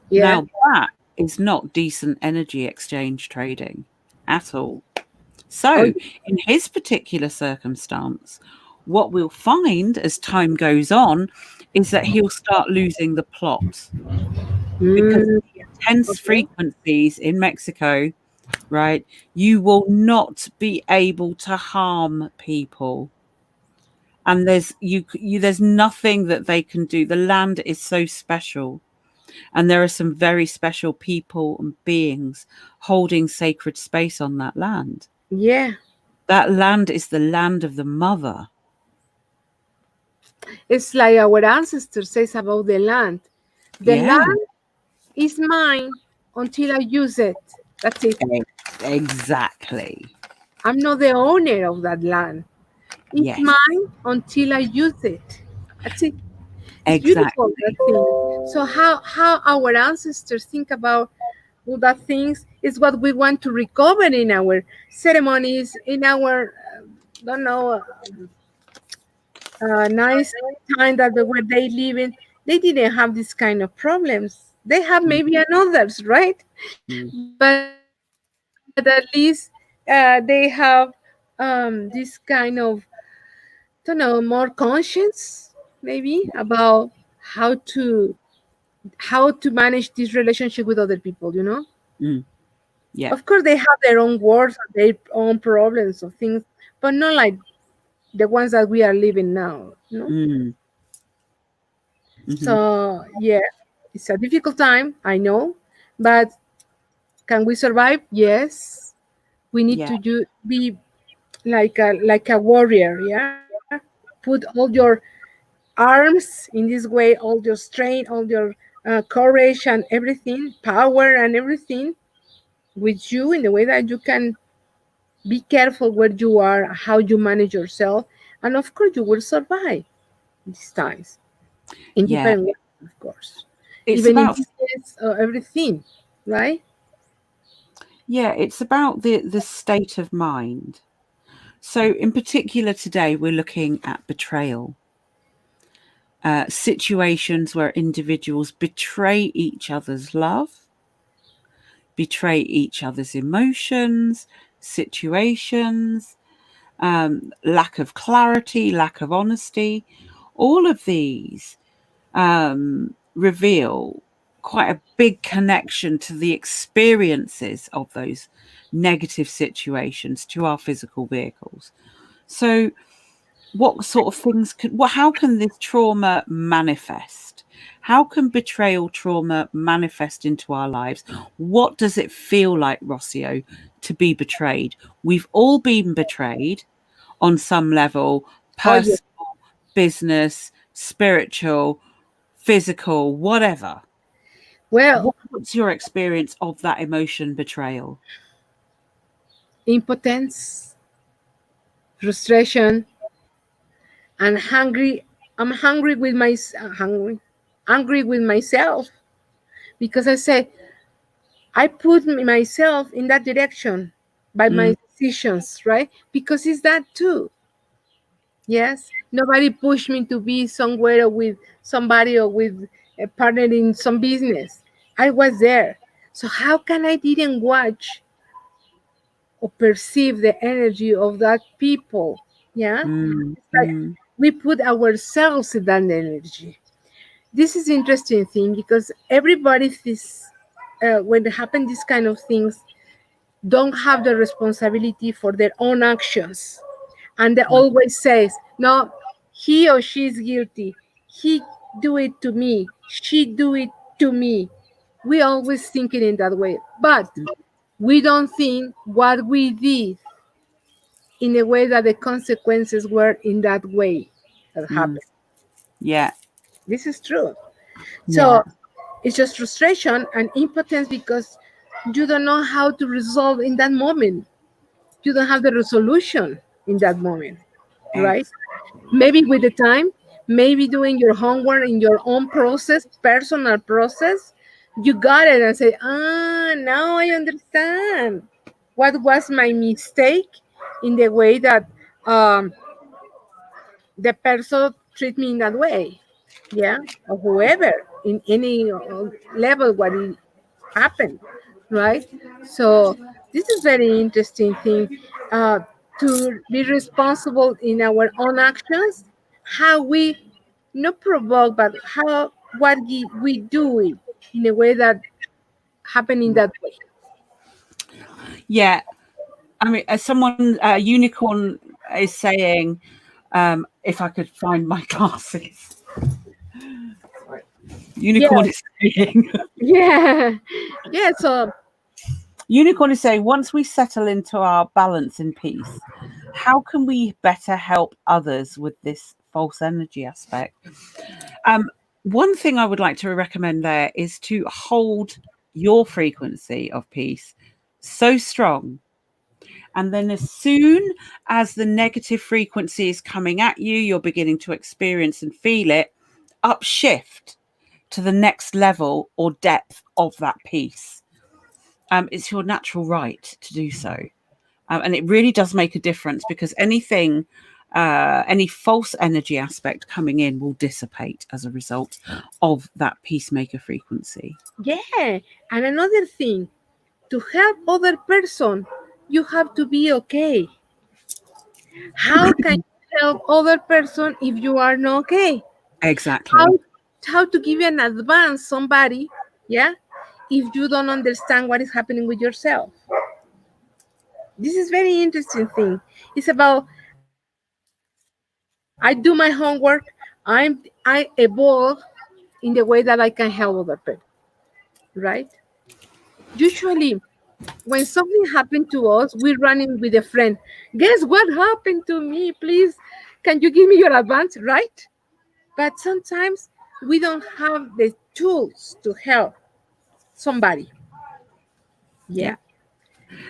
Yeah. Now that is not decent energy exchange trading at all. Oh, So, in his particular circumstance, what we'll find as time goes on is that he'll start losing the plot because of mm, the intense okay. frequencies in Mexico, right? You will not be able to harm people. And there's nothing that they can do. The land is so special. And there are some very special people and beings holding sacred space on that land. Yeah. That land is the land of the mother. It's like our ancestors says about the land. The Yeah, land is mine until I use it. That's it. exactly. I'm not the owner of that land. It's Yes, mine until I use it. That's it. It's beautiful exactly. that thing. So how our ancestors think about all that things is what we want to recover in our ceremonies, in our don't know nice time that where they live in. They didn't have this kind of problems. They have maybe another's, right? Mhm. But at least they have this kind of don't know more conscience maybe about how to manage this relationship with other people. Mm, yeah. Of course they have their own wars and their own problems or things, but not like the ones that we are living now. Mm, mhm. So yeah, it's a difficult time, I know, but can we survive? Yes. We need Yeah, to be like a warrior, yeah. Put all your arms in this way, all your strength, all your courage and everything, power and everything with you in the way that you can be careful where you are, how you manage yourself, And of course, you will survive these times in Yeah, different ways, of course. it's Even in about business or everything, right? it's about the state of mind. So in particular today we're looking at betrayal. Situations where individuals betray each other's love, betray each other's emotions, situations, lack of clarity, lack of honesty. All of these reveal quite a big connection to the experiences of those negative situations to our physical vehicles. So what sort of things how can this trauma manifest? How can betrayal trauma manifest into our lives? What does it feel like, Rocio, to be betrayed? We've all been betrayed on some level, Oh, yeah. personal, business, spiritual, physical, whatever. Well, What's your experience of that emotion, betrayal? impotence, frustration, and hungry. I'm hungry with my angry with myself because I say I put myself in that direction by Mm, my decisions, right? Because it's that too. Yes, nobody pushed me to be somewhere with somebody or with a partner in some business. I was there. So how can I didn't watch or perceive the energy of that people? Yeah, mm, it's like mm, we put ourselves in that energy. This is interesting thing because everybody is when they happen these kind of things don't have the responsibility for their own actions, and they mm, always says no, he or she is guilty, he do it to me, she do it to me. We always thinking in that way, but we don't think what we did in a way that the consequences were in that way that mm. happened. Yeah, This is true. yeah, So it's just frustration and impotence because you don't know how to resolve in that moment. You don't have the resolution in that moment, right? ex- Maybe with the time, maybe doing your homework in your own process, personal process, you got it and say, now I understand what was my mistake in the way that um, the person treat me in that way, yeah, or whoever in any level what it happened, right? So this is very interesting thing, uh, to be responsible in our own actions, how we not provoke, but how what we do it in a way that happen in that way. yeah. I mean, as someone, Unicorn is saying, if I could find my glasses, Yeah, Unicorn is saying, yeah, yeah. So Unicorn is saying, once we settle into our balance and peace, how can we better help others with this false energy aspect? Um, One thing I would like to recommend there is to hold your frequency of peace so strong. And then, as soon as the negative frequency is coming at you, you're beginning to experience and feel it, upshift to the next level or depth of that peace. It's your natural right to do so. And it really does make a difference because any false energy aspect coming in will dissipate as a result of that peacemaker frequency. yeah, and another thing, to help other person, you have to be okay. How can you help other person if you are not okay? How Exactly. how to give you an advance somebody, yeah, if you don't understand what is happening with yourself. This is very interesting thing. It's about I do my homework, I evolve in the way that I can help other people, right? Usually when something happened to us, we're running with a friend. Guess what happened to me? Please, can you give me your advance, right? But sometimes we don't have the tools to help somebody. Yeah. Yeah.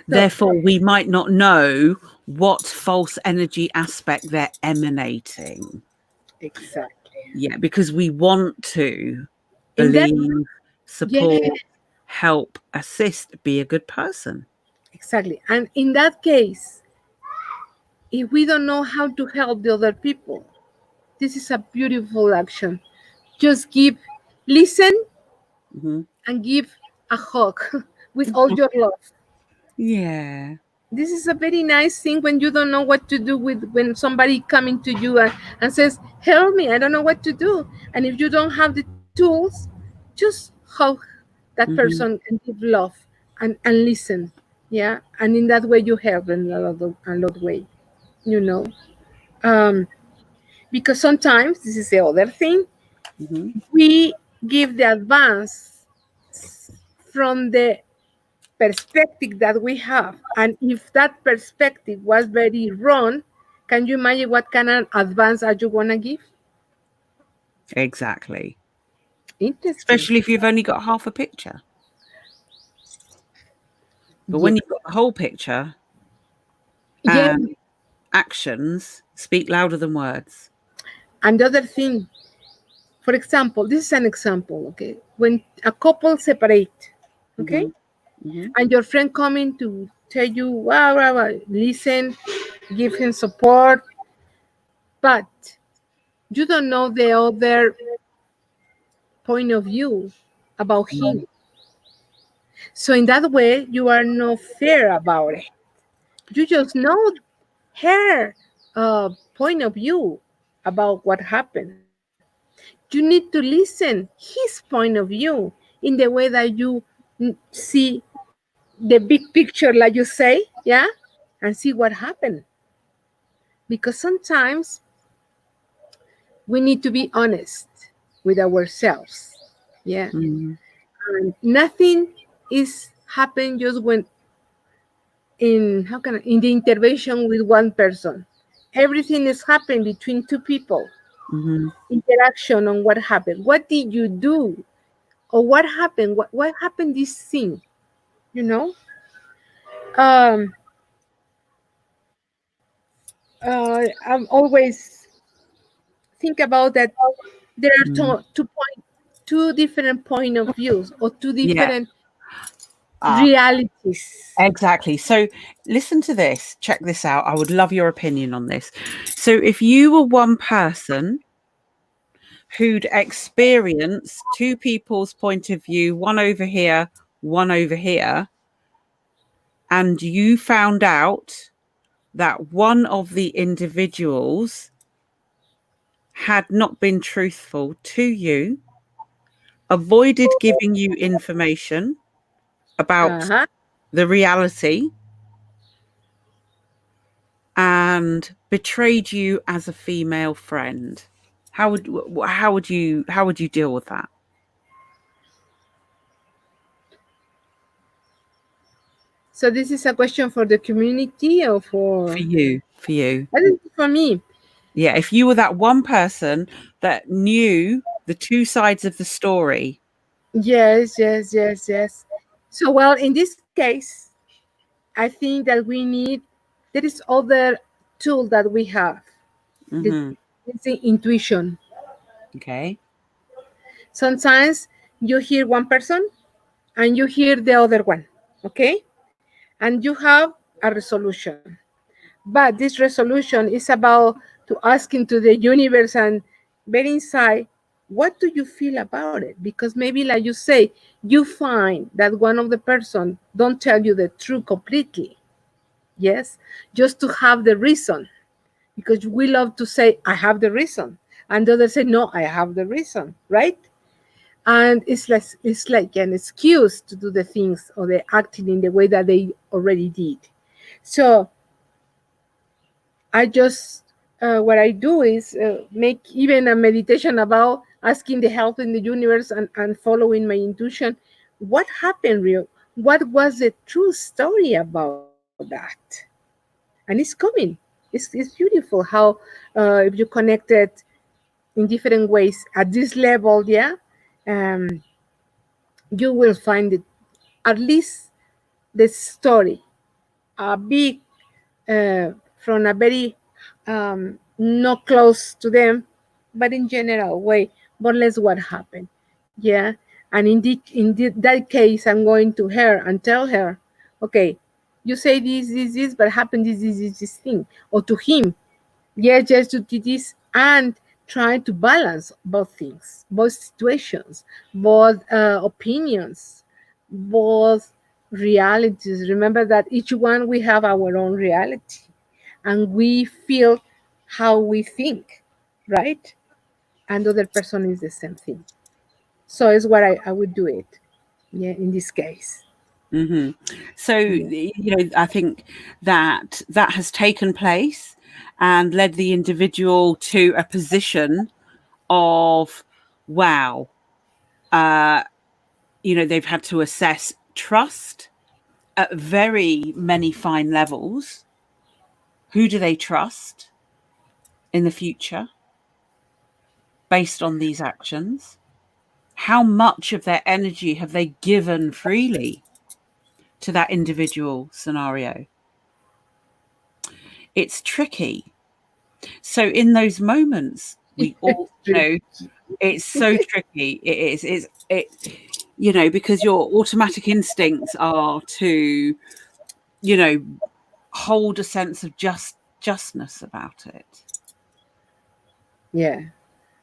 Therefore, we might not know what false energy aspect they're emanating. Exactly. Yeah, because we want to In that, believe, support, yeah, help, assist, be a good person. exactly. And in that case, if we don't know how to help the other people, this is a beautiful action. Just listen, Mm-hmm. and give a hug with all your love. Yeah. This is a very nice thing when you don't know what to do with when somebody coming to you and says, help me, I don't know what to do. And if you don't have the tools, just hug that Mm-hmm. person and give love and listen. Yeah. And in that way you help in a lot way, you know. Um, because sometimes this is the other thing, Mm-hmm. we give the advance from the perspective that we have. And if that perspective was very wrong, can you imagine what kind of advance are you going to give? Exactly. Interesting. Especially if you've only got half a picture. But when Yes. you've got the whole picture, Yeah. actions speak louder than words. And the other thing, for example, this is an example, okay? When a couple separate, okay? Mm-hmm. Mm-hmm. And your friend coming to tell you, wow, wow, wow, listen, give him support, but you don't know the other point of view about him. So in that way, you are not fair about it. You just know her point of view about what happened. You need to listen his point of view in the way that you see the big picture, like you say, yeah, and see what happened. Because sometimes we need to be honest with ourselves, yeah. Mm-hmm. And nothing is happening just when in the intervention with one person. Everything is happening between two people. Mm-hmm. Interaction on what happened. What did you do? Or what happened? What happened this thing? You know? Um I'm always think about that there are Mm-hmm. two different point of views or two Yeah. different realities. Exactly. So listen to this. Check this out. I would love your opinion on this. So if you were one person who'd experienced two people's point of view, one over here, one over here, and you found out that one of the individuals had not been truthful to you, avoided giving you information about Uh-huh. the reality, and betrayed you as a female friend, how would you deal with that? So this is a question for the community or For for you, for you. I think for me. Yeah, if you were that one person that knew the two sides of the story. Yes, yes, yes, yes. So well, in this case, I think that we need there is other tool that we have. The, Hmm. it's the intuition. Okay. Sometimes you hear one person and you hear the other one, okay? And you have a resolution. But this resolution is about to asking to the universe and very inside, what do you feel about it? Because maybe like you say, you find that one of the person don't tell you the truth completely. Yes, just to have the reason. Because we love to say, I have the reason. And the other say, no, I have the reason, right? And it's like an excuse to do the things or the acting in the way that they already did. So I just what I do is make even a meditation about asking the help in the universe and following my intuition. What happened, real? What was the true story about that? And it's coming. It's beautiful how if you connect it in different ways at this level, yeah, um, you will find it at least the story. a big from a very not close to them, but in general way, more or less what happened. Yeah. And that case, I'm going to her and tell her, okay, you say this, but happened this thing. Or to him, yeah, just to do this and try to balance both things, both situations, both opinions, both realities. Remember that each one we have our own reality and we feel how we think, right? And the other person is the same thing. So it's what I would do it. Yeah, in this case. Hmm. So, Yeah. I think that has taken place and led the individual to a position of, wow, they've had to assess trust at very many fine levels. Who do they trust in the future based on these actions? How much of their energy have they given freely to that individual scenario? It's tricky. So in those moments, we all know it's so tricky. It is. Because your automatic instincts are to, hold a sense of justness about it. Yeah.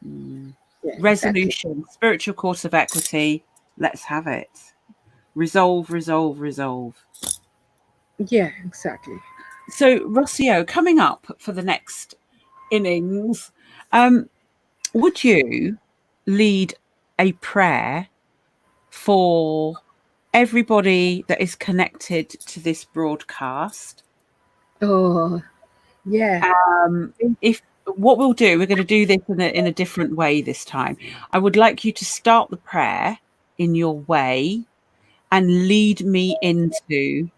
Mm. Yeah, exactly. Resolution, spiritual course of equity. Let's have it. Resolve, resolve, resolve. Yeah, exactly. So, Rocio, coming up for the next innings, would you lead a prayer for everybody that is connected to this broadcast? Oh, yeah. If what we'll do, we're going to do this in a different way this time. I would like you to start the prayer in your way and lead me into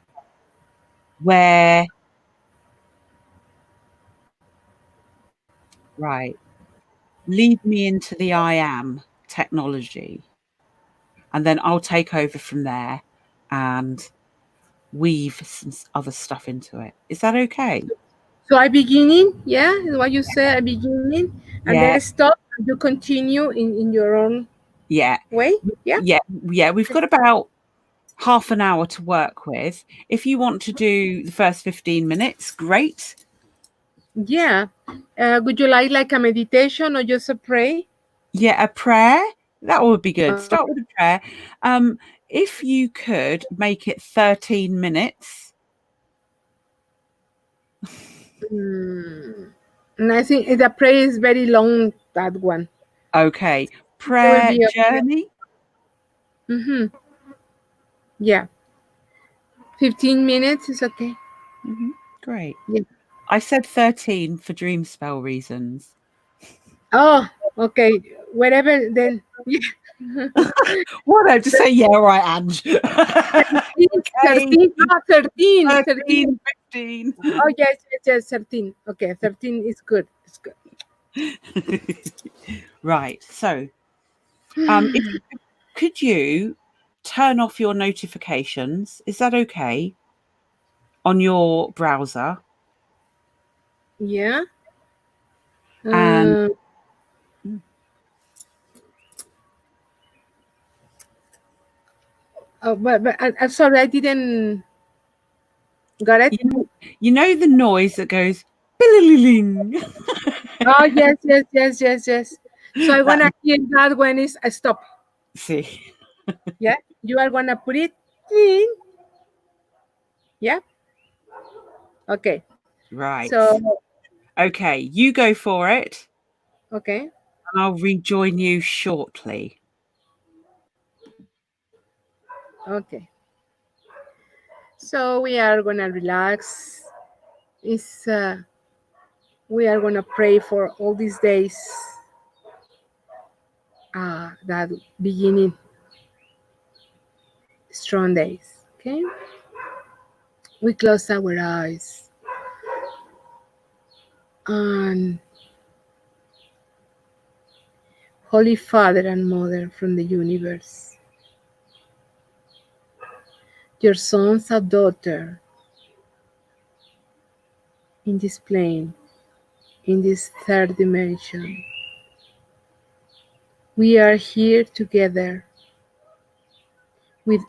where, right, lead me into the I am technology. And then I'll take over from there and weave some other stuff into it. Is that okay? So I beginning, yeah, is what you said, I beginning, and then Yeah. stop, and you continue in your own Yeah. way, yeah? Yeah. We've got about half an hour to work with. If you want to do the first 15 minutes, great. Yeah. Would you like a meditation or just a pray? Yeah, a prayer. That would be good. Okay. Start with a prayer. If you could make it 13 minutes. Mm. And I think the prayer is very long, that one. Okay. It will Prayer be okay. journey. Mm-hmm. Yeah. 15 minutes is okay. Great. Yeah. I said 13 for dream spell reasons. Oh, okay. Whatever then. Yeah. What? I just say, yeah, right, Ange. 13, Okay. 13, 13, 13. 13, 15. Oh, yes, 13. Okay, 13 is good. It's good. Right. So, if could you turn off your notifications? Is that okay? On your browser, Yeah. and Uh, but I'm sorry, I didn't got it. you know the noise that goes "Billiling." Oh, yes. So I That, wanna hear that when is I stop. see, Yeah. You are gonna put it in. Yeah. Okay. right. So Okay, you go for it, okay. and I'll rejoin you shortly. Okay. So we are gonna relax. Is we are gonna pray for all these days. That beginning strong days. Okay. We close our eyes and Holy Father and Mother from the universe, your sons and daughter in this plane, in this third dimension. We are here together with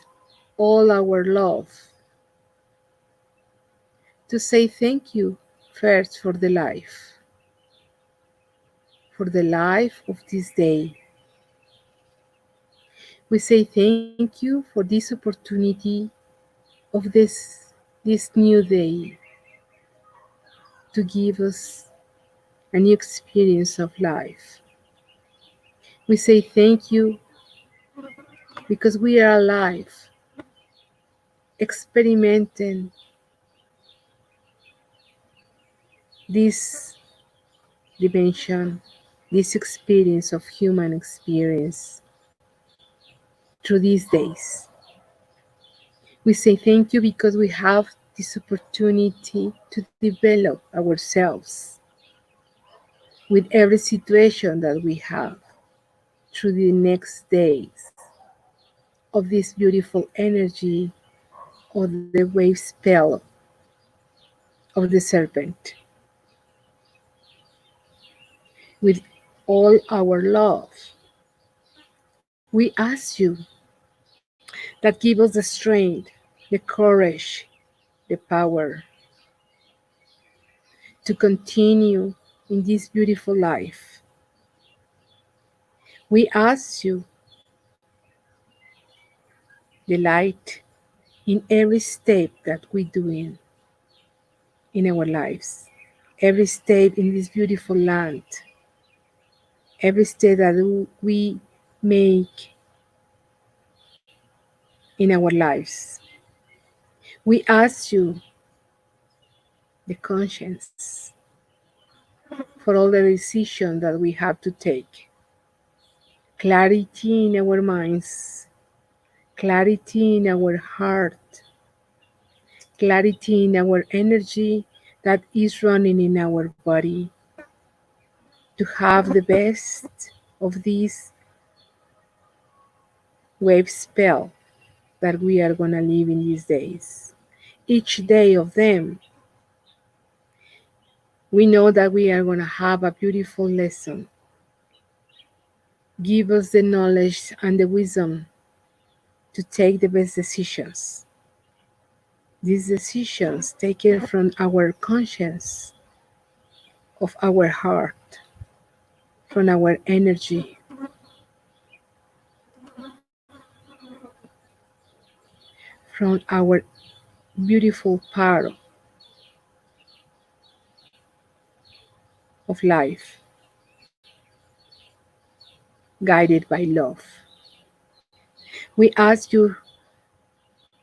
all our love to say thank you first for the life of this day. We say thank you for this opportunity of this new day to give us a new experience of life. We say thank you because we are alive, experimenting this dimension, this experience of human experience through these days. We say thank you because we have this opportunity to develop ourselves with every situation that we have through the next days of this beautiful energy of the wave spell of the serpent. With all our love, we ask you that give us the strength, the courage, the power to continue in this beautiful life. We ask you the light in every step that we do in our lives, every step in this beautiful land, every step that we make in our lives. We ask you the conscience for all the decisions that we have to take, clarity in our minds, clarity in our heart, clarity in our energy that is running in our body, to have the best of this wave spell that we are going to live in these days. Each day of them, we know that we are going to have a beautiful lesson. Give us the knowledge and the wisdom to take the best decisions. These decisions taken from our conscience, of our heart, from our energy. From our beautiful part of life, guided by love. We ask you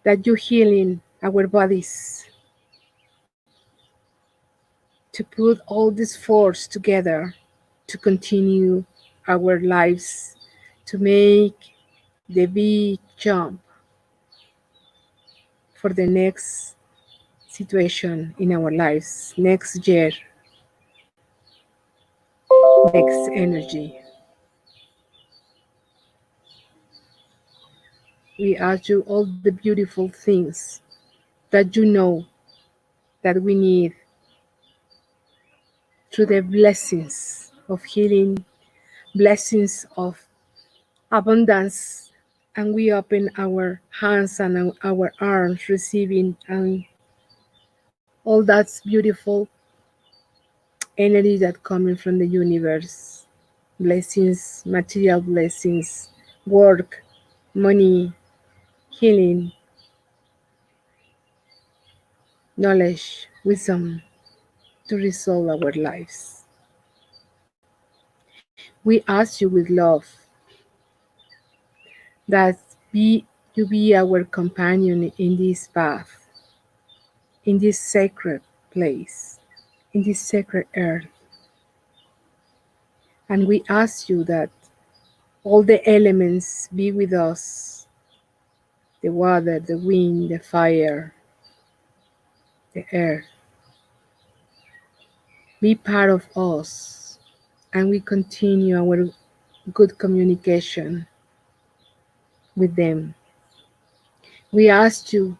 that you healing our bodies, to put all this force together to continue our lives, to make the big jump for the next situation in our lives, next year, next energy. We ask you all the beautiful things that you know that we need through the blessings of healing, blessings of abundance, and we open our hands and our arms receiving and all that's beautiful energy that coming from the universe. Blessings, material blessings, work, money, healing, knowledge, wisdom to resolve our lives. We ask you with love that you be our companion in this path, in this sacred place, in this sacred earth. And we ask you that all the elements be with us, the water, the wind, the fire, the earth. Be part of us, and we continue our good communication with them. We ask you,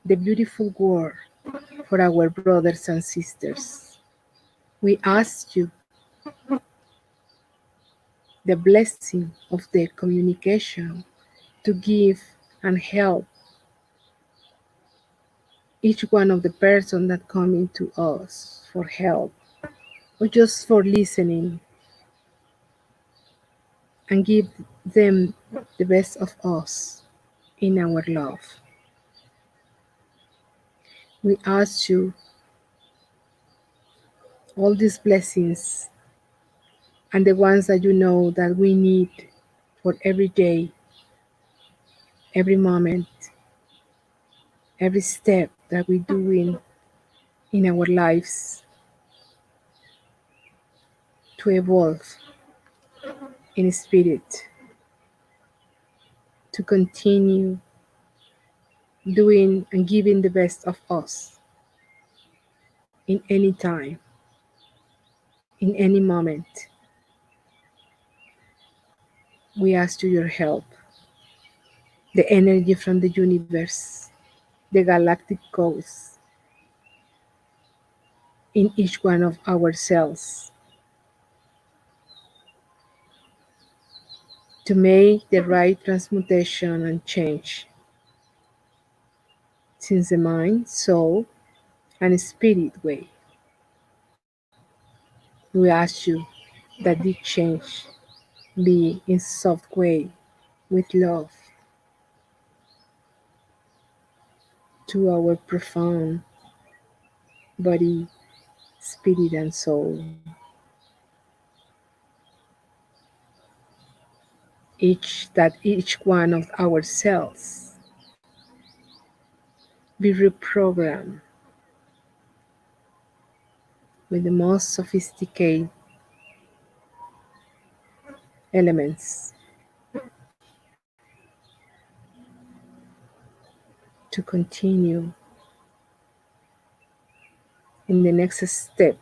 the beautiful word for our brothers and sisters. We ask you the blessing of the communication to give and help each one of the person that coming to us for help or just for listening, and give them the best of us in our love. We ask you all these blessings and the ones that you know that we need for every day, every moment, every step that we do in our lives to evolve in spirit, to continue doing and giving the best of us in any time, in any moment. We ask you your help, the energy from the universe, the galactic codes in each one of our cells to make the right transmutation and change since the mind, soul, and spirit way. We ask you that this change be in soft way with love to our profound body, spirit, and soul. Each one of our cells be reprogrammed with the most sophisticated elements to continue in the next step,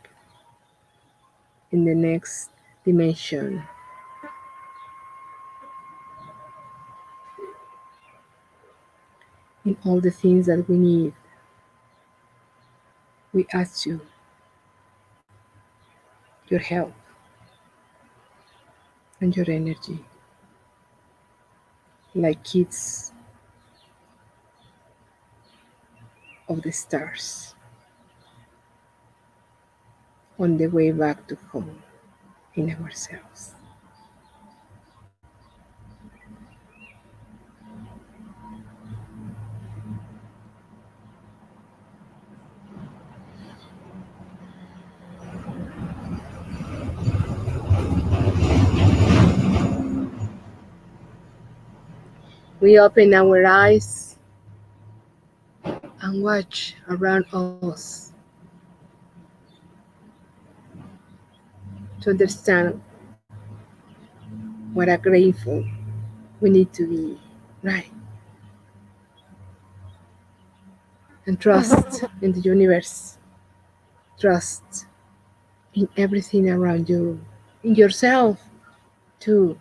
in the next dimension. In all the things that we need, we ask you your help and your energy, like kids of the stars on the way back to home in ourselves. We open our eyes and watch around us to understand what a grateful we need to be, right? And trust in the universe, trust in everything around you, in yourself too,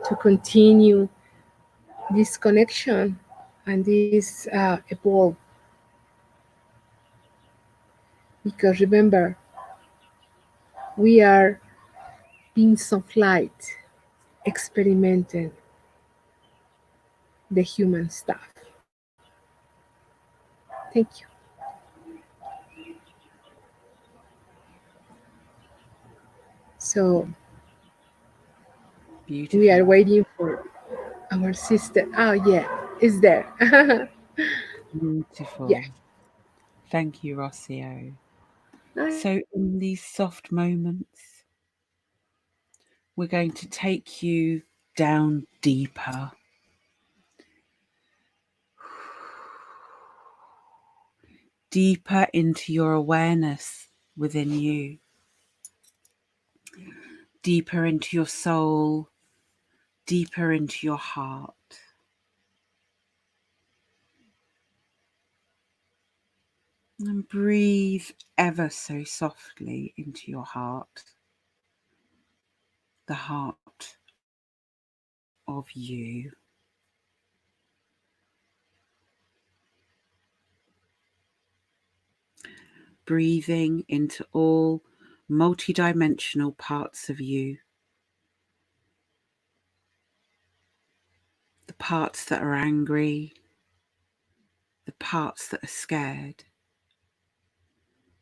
to continue this connection and this evolve. Because remember, we are beings of light experimenting the human stuff. Thank you. So Beautiful. we are waiting for our sister. Oh yeah, it's there. Yeah. Beautiful. Thank you, Rocio. So, in these soft moments, we're going to take you down deeper. Deeper into your awareness within you, deeper into your soul, deeper into your heart. And breathe ever so softly into your heart, the heart of you. breathing into all multidimensional parts of you. The parts that are angry, the parts that are scared,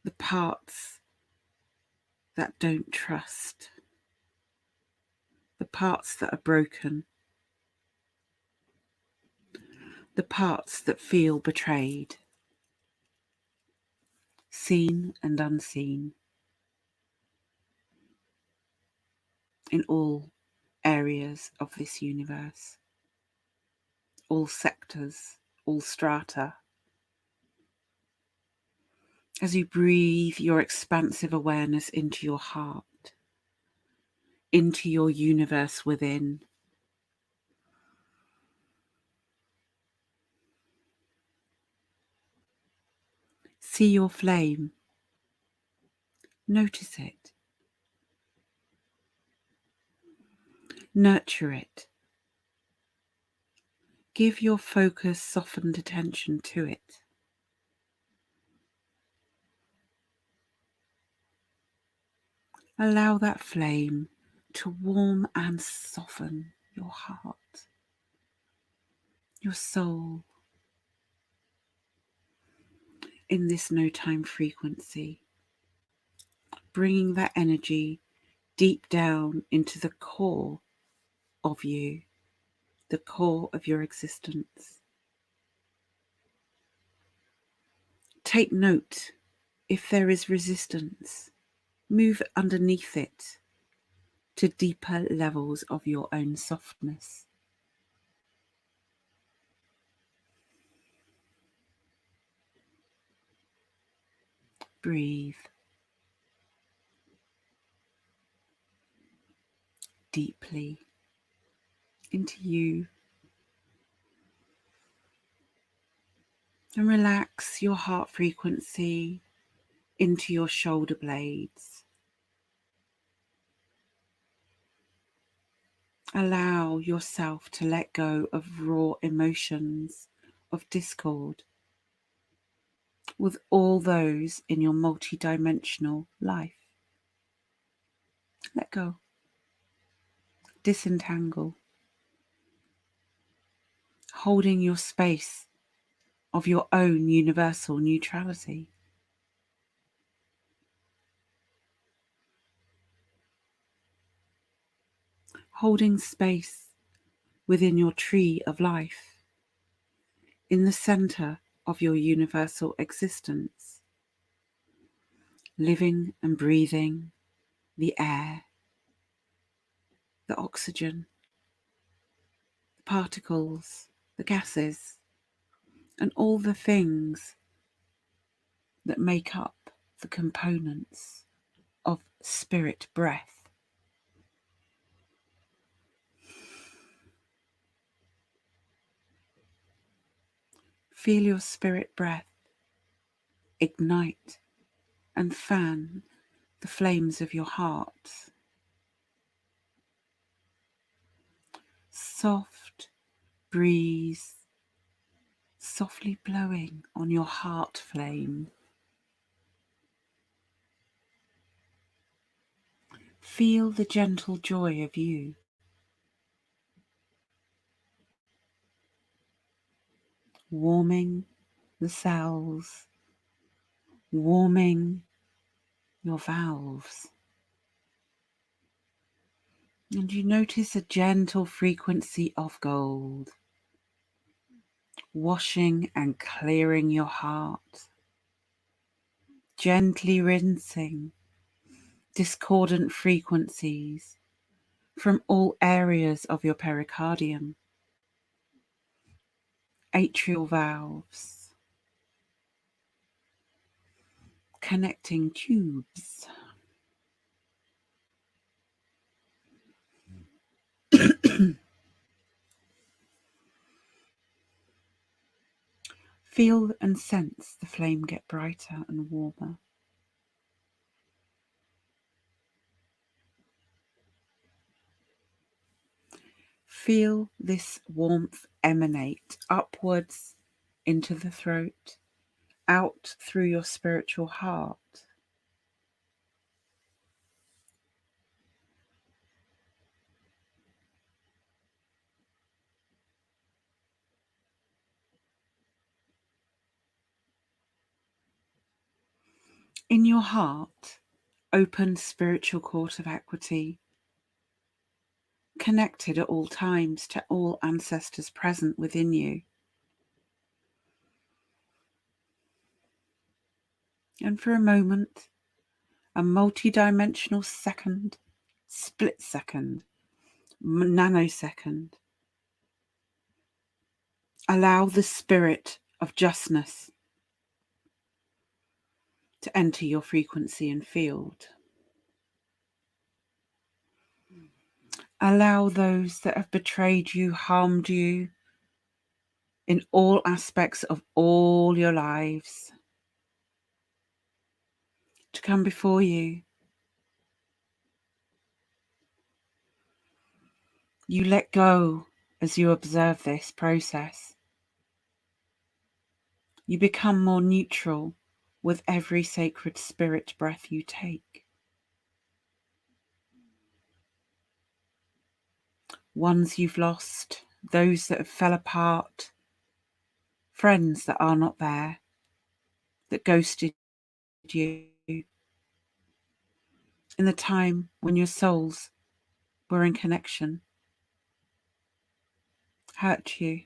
the parts that don't trust, the parts that are broken, the parts that feel betrayed, seen and unseen, in all areas of this universe, all sectors, all strata. As you breathe your expansive awareness into your heart, into your universe within, see your flame, notice it, nurture it, give your focused, softened attention to it. Allow that flame to warm and soften your heart, your soul, in this no-time frequency, bringing that energy deep down into the core of you, the core of your existence. Take note if there is resistance. Move underneath it to deeper levels of your own softness. Breathe deeply into you and relax your heart frequency into your shoulder blades. Allow yourself to let go of raw emotions of discord with all those in your multidimensional life. Let go. Disentangle. Holding your space of your own universal neutrality. Holding space within your tree of life, in the center of your universal existence, living and breathing the air, the oxygen, the particles, the gases, and all the things that make up the components of spirit breath. Feel your spirit breath ignite and fan the flames of your heart. Soft breeze softly blowing on your heart flame. Feel the gentle joy of you. Warming the cells, warming your valves. And you notice a gentle frequency of gold, washing and clearing your heart, gently rinsing discordant frequencies from all areas of your pericardium, atrial valves, connecting tubes. Feel and sense the flame get brighter and warmer. Feel this warmth emanate upwards into the throat out through your spiritual heart. In your heart, open spiritual court of equity, connected at all times to all ancestors present within you. And for a moment, a multi-dimensional second, split second, nanosecond, allow the spirit of justness to enter your frequency and field. Allow those that have betrayed you, harmed you in all aspects of all your lives to come before you. You let go as you observe this process. You become more neutral with every sacred spirit breath you take. Ones you've lost, those that have fell apart, friends that are not there, that ghosted you in the time when your souls were in connection, hurt you,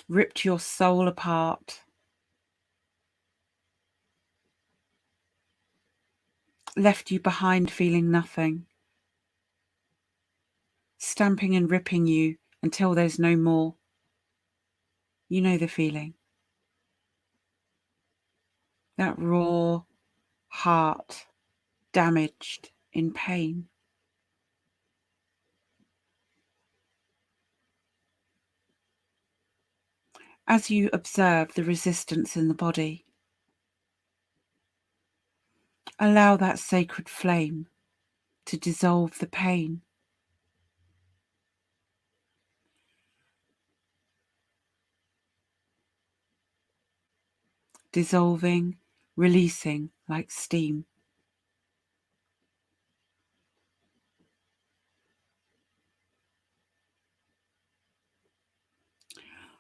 ripped your soul apart, left you behind feeling nothing, stamping and ripping you until there's no more. You know the feeling. That raw heart, damaged, in pain. As you observe the resistance in the body, allow that sacred flame to dissolve the pain. Dissolving, releasing like steam.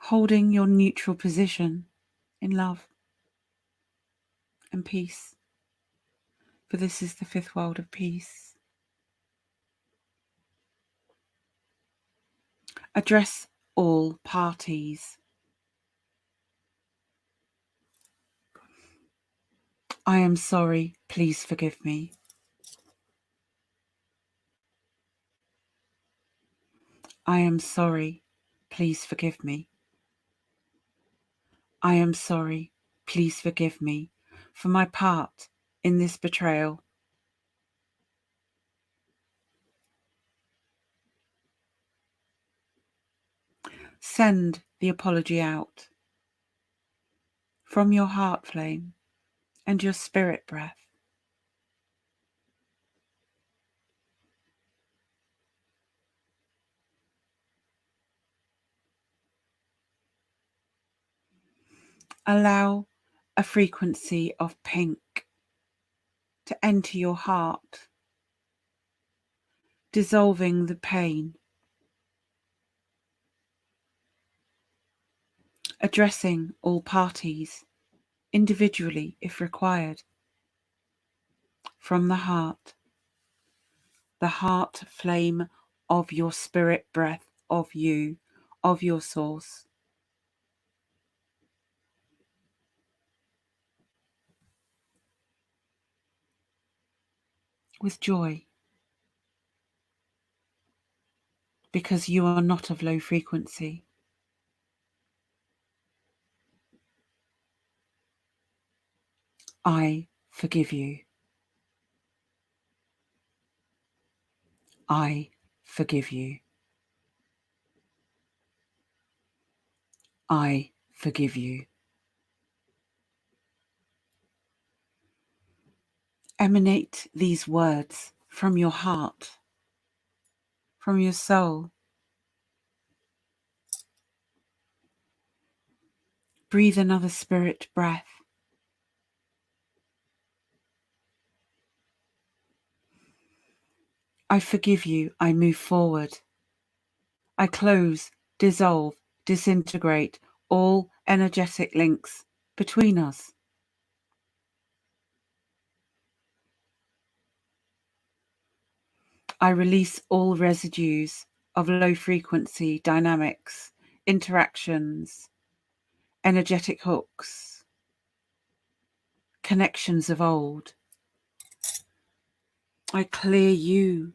Holding your neutral position in love and peace, for this is the fifth world of peace. Address all parties. I am sorry, please forgive me. I am sorry, please forgive me. I am sorry, please forgive me for my part in this betrayal. Send the apology out from your heart flame and your spirit breath. Allow a frequency of pink to enter your heart, dissolving the pain, addressing all parties individually if required, from the heart flame of your spirit breath, of you, of your source. With joy, because you are not of low frequency. I forgive you. I forgive you. I forgive you. Emanate these words from your heart, from your soul. Breathe another spirit breath. I forgive you. I move forward. I close, dissolve, disintegrate all energetic links between us. I release all residues of low frequency dynamics, interactions, energetic hooks, connections of old. I clear you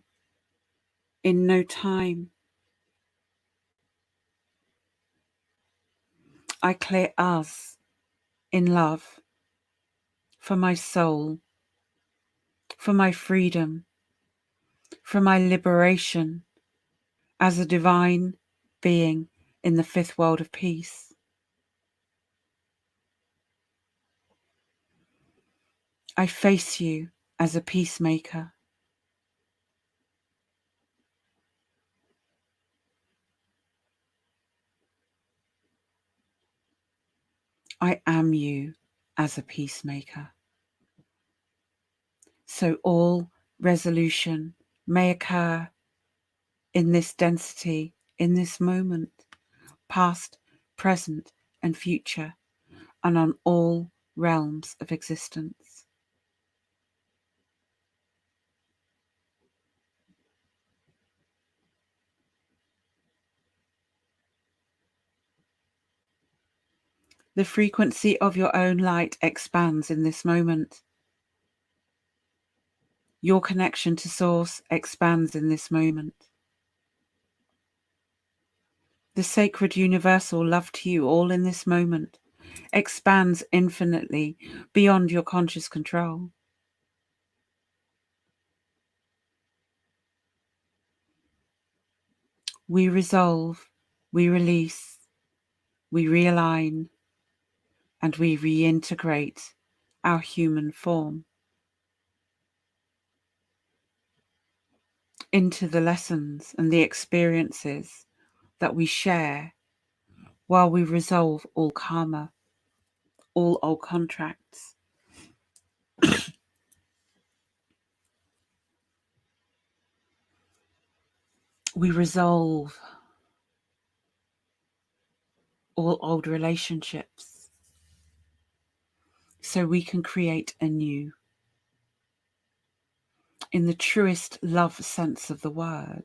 in no time. I clear us in love for my soul, for my freedom, for my liberation as a divine being in the fifth world of peace. I face you as a peacemaker. I am you as a peacemaker. So all resolution may occur in this density, in this moment, past, present, and future, and on all realms of existence. The frequency of your own light expands in this moment. Your connection to Source expands in this moment. The sacred universal love to you all in this moment expands infinitely beyond your conscious control. We resolve, we release, we realign, and we reintegrate our human form into the lessons and the experiences that we share while we resolve all karma, all old contracts. We resolve all old relationships so we can create anew in the truest love sense of the word.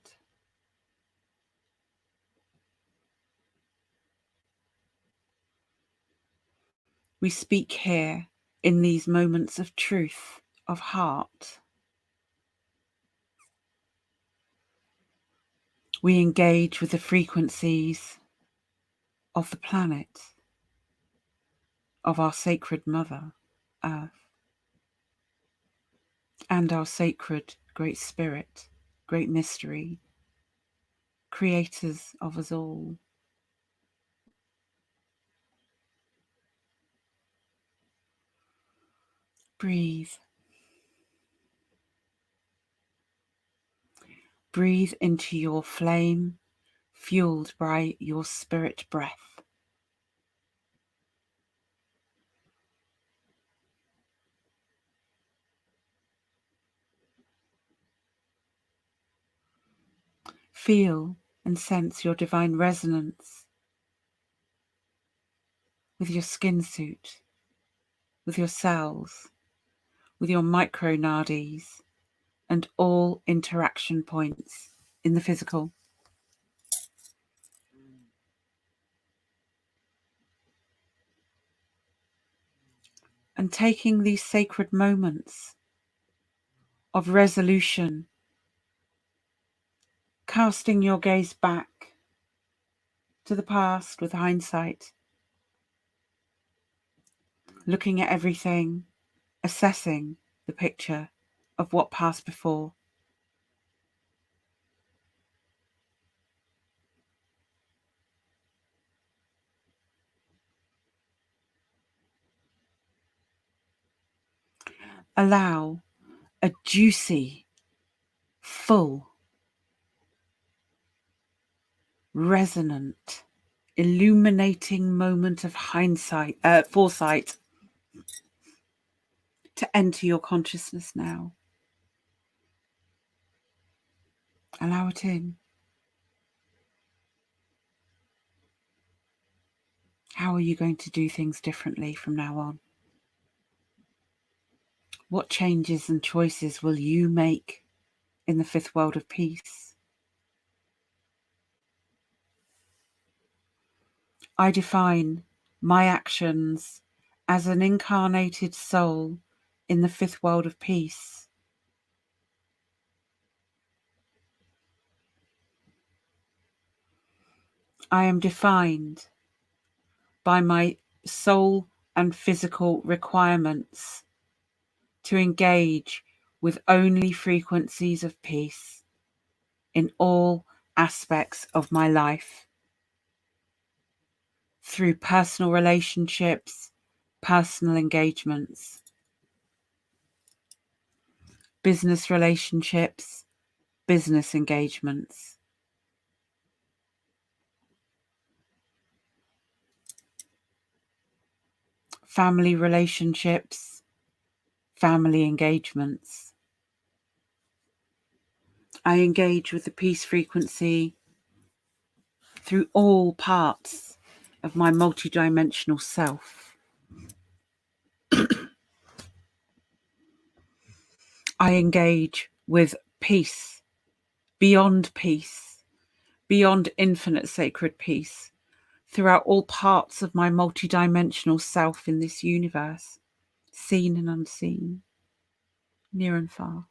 We speak here in these moments of truth, of heart. We engage with the frequencies of the planet, of our sacred Mother, Earth, and our sacred Great Spirit, Great Mystery, creators of us all. Breathe. Breathe into your flame, fueled by your spirit breath. Feel and sense your divine resonance with your skin suit, with your cells, with your micronadis, and all interaction points in the physical. And taking these sacred moments of resolution, casting your gaze back to the past with hindsight, looking at everything, assessing the picture of what passed before. Allow a juicy, full, resonant illuminating moment of foresight to enter your consciousness now. Allow it in. How are you going to do things differently from now on? What changes and choices will you make in the fifth world of peace? I define my actions as an incarnated soul in the fifth world of peace. I am defined by my soul and physical requirements to engage with only frequencies of peace in all aspects of my life, through personal relationships, personal engagements, business relationships, business engagements, family relationships, family engagements. I engage with the peace frequency through all parts of my multidimensional self. I engage with peace, beyond infinite sacred peace, throughout all parts of my multidimensional self in this universe, seen and unseen, near and far.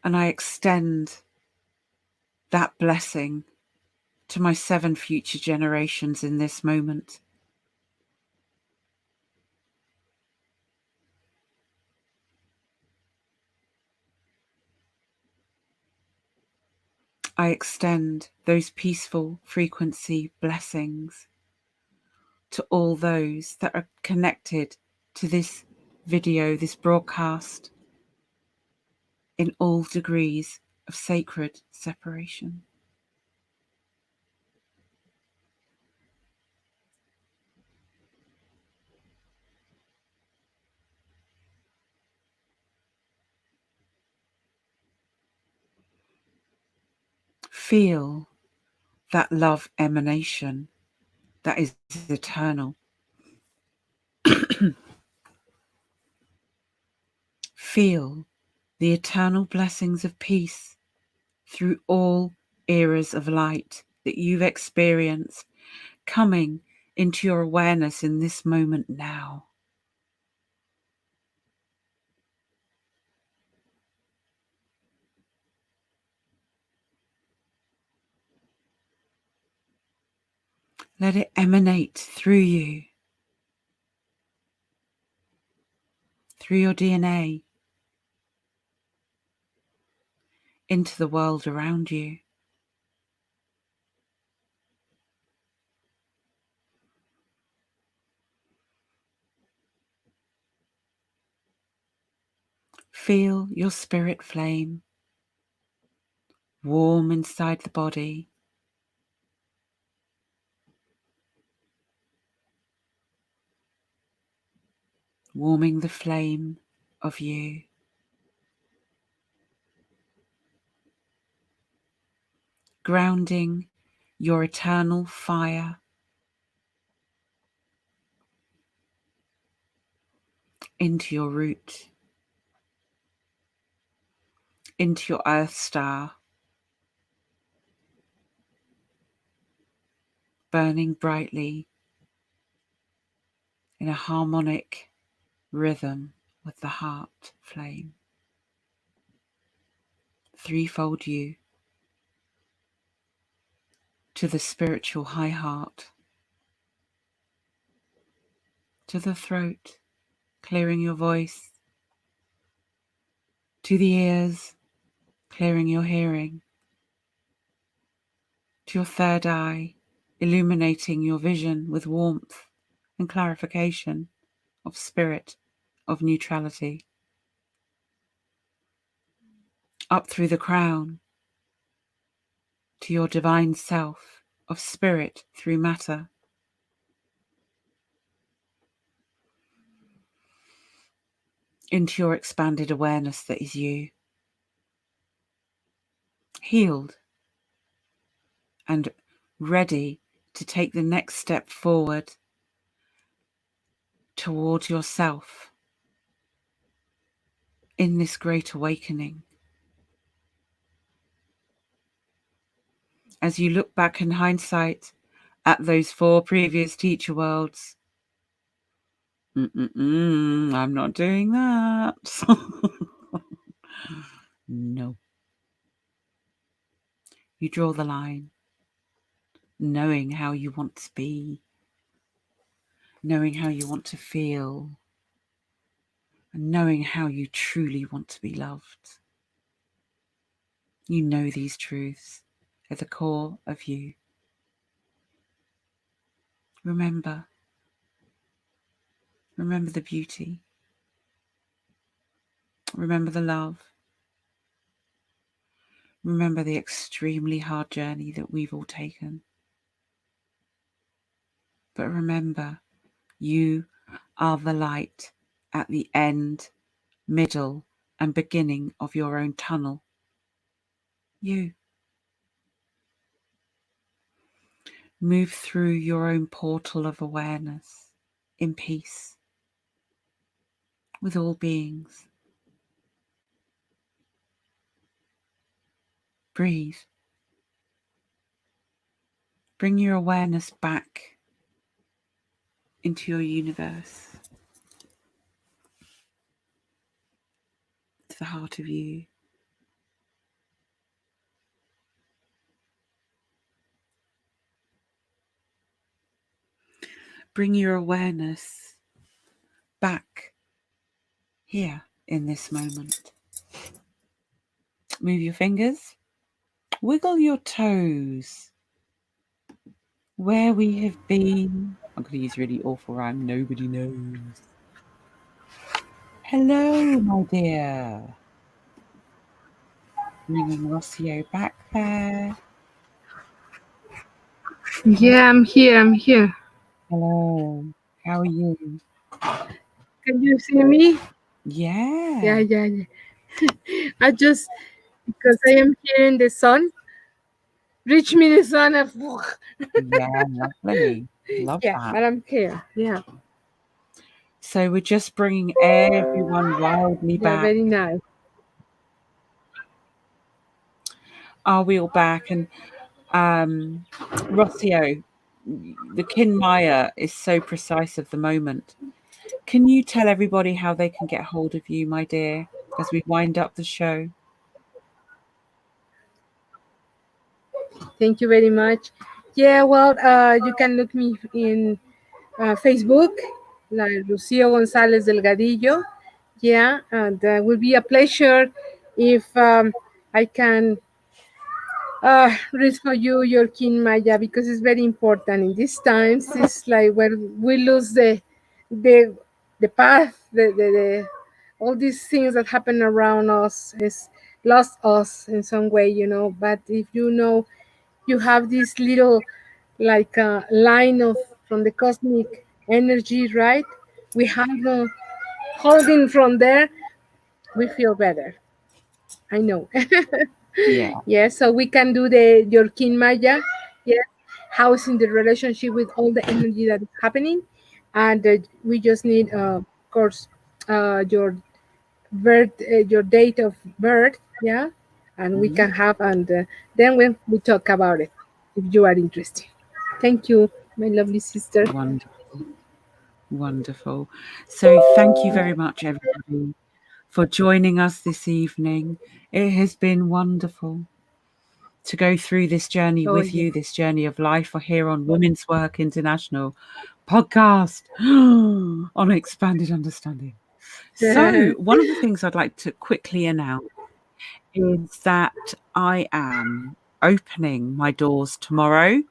And I extend that blessing to my 7 future generations in this moment. I extend those peaceful frequency blessings to all those that are connected to this video, this broadcast, in all degrees of sacred separation. Feel that love emanation that is eternal. Feel the eternal blessings of peace through all eras of light that you've experienced coming into your awareness in this moment now. Let it emanate through you, through your DNA, into the world around you. Feel your spirit flame warm inside the body, warming the flame of you. Grounding your eternal fire into your root, into your earth star, burning brightly in a harmonic rhythm with the heart flame. Threefold you to the spiritual high heart, to the throat, clearing your voice, to the ears, clearing your hearing, to your third eye, illuminating your vision with warmth and clarification of spirit of neutrality, up through the crown to your divine self of spirit through matter. Into your expanded awareness that is you, healed and ready to take the next step forward toward yourself in this great awakening. As you look back in hindsight at those 4 previous teacher worlds, I'm not doing that. No. You draw the line, knowing how you want to be, knowing how you want to feel, and knowing how you truly want to be loved. You know these truths at the core of you. Remember the beauty. Remember the love. Remember the extremely hard journey that we've all taken. But remember, you are the light at the end, middle, and beginning of your own tunnel. You. Move through your own portal of awareness in peace with all beings. Breathe. Bring your awareness back into your universe, to the heart of you. Bring your awareness back here in this moment. Move your fingers, wiggle your toes. Where we have been. I'm going to use really awful rhyme. Nobody knows. Hello, my dear. Bringing Rocio back there. Yeah, I'm here. Hello. How are you? Can you see me? Yeah. Yeah. I just, because I am here in the sun, reach me the sun. Yeah, lovely. Love Yeah, that. but I'm here. Yeah. So we're just bringing everyone wildly Yeah, back. very nice. Are we all back? And Rocio, the Kin Maya is so precise of the moment. Can you tell everybody how they can get hold of you, my dear, as we wind up the show? Thank you very much. Yeah, well, you can look me in Facebook, like Rocio Gonzalez Delgadillo. Yeah, and it will be a pleasure if I can read for you your kin Maya, because it's very important in these times. It's like where we lose the the path, the all these things that happen around us is lost us in some way, you know. But if you know you have this little like a line of from the cosmic energy, right? We have holding from there, we feel better. I know. Yeah. Yes, so we can do the your kin Maya. Yes, how is in the relationship with all the energy that is happening, and we just need, of course, your birth, your date of birth. Yeah, and we can have, and then when we talk about it, if you are interested. Thank you, my lovely sister. Wonderful. So thank you very much, everybody, for joining us this evening. It has been wonderful to go through this journey Oh, with yeah. you, this journey of life here on Women's Work International podcast on expanded understanding. So one of the things I'd like to quickly announce is that I am opening my doors tomorrow.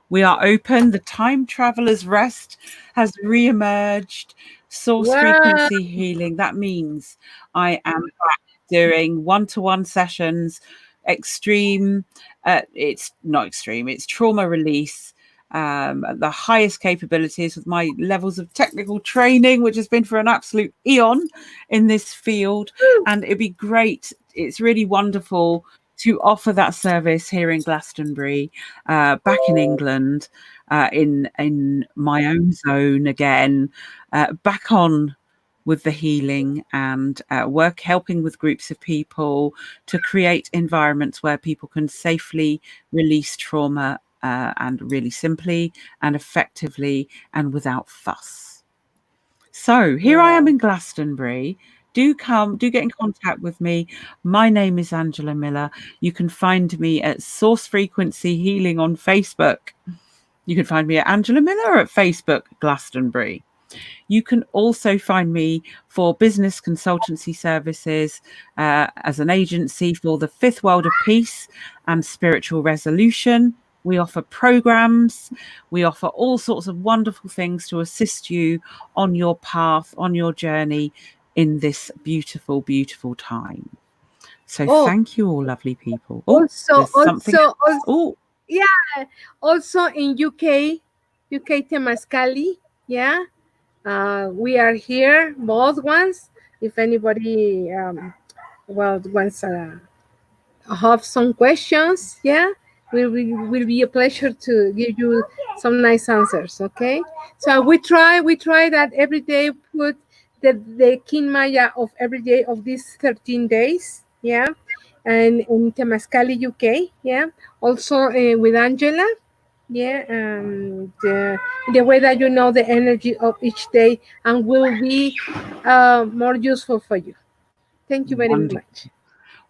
We are open. The Time Traveler's Rest has re-emerged. source Wow. frequency healing. That means I am back doing one-to-one sessions, extreme, it's not extreme, it's trauma release, at the highest capabilities with my levels of technical training, which has been for an absolute eon in this field. And it'd be great. It's really wonderful to offer that service here in Glastonbury, back in England, in my own zone again, back on with the healing and helping with groups of people to create environments where people can safely release trauma, and really simply and effectively and without fuss. So here I am in Glastonbury. Do get in contact with me. My name is Angela Miller. You can find me at Source Frequency Healing on Facebook. You can find me at Angela Miller at Facebook, Glastonbury. You can also find me for business consultancy services, as an agency for the fifth world of peace and spiritual resolution. We offer programs. We offer all sorts of wonderful things to assist you on your path, on your journey in this beautiful, beautiful time. So thank you all, lovely people. Oh, there's something. Oh, yeah. Also in UK Temascali. Yeah. We are here, both ones. If anybody wants have some questions, yeah, will be a pleasure to give you some nice answers. Okay, so we try that every day, put the kin maya of every day of these 13 days, yeah, and in Temascali, UK, yeah, also with Angela, yeah, the way that you know the energy of each day and will be more useful for you. Thank you very much.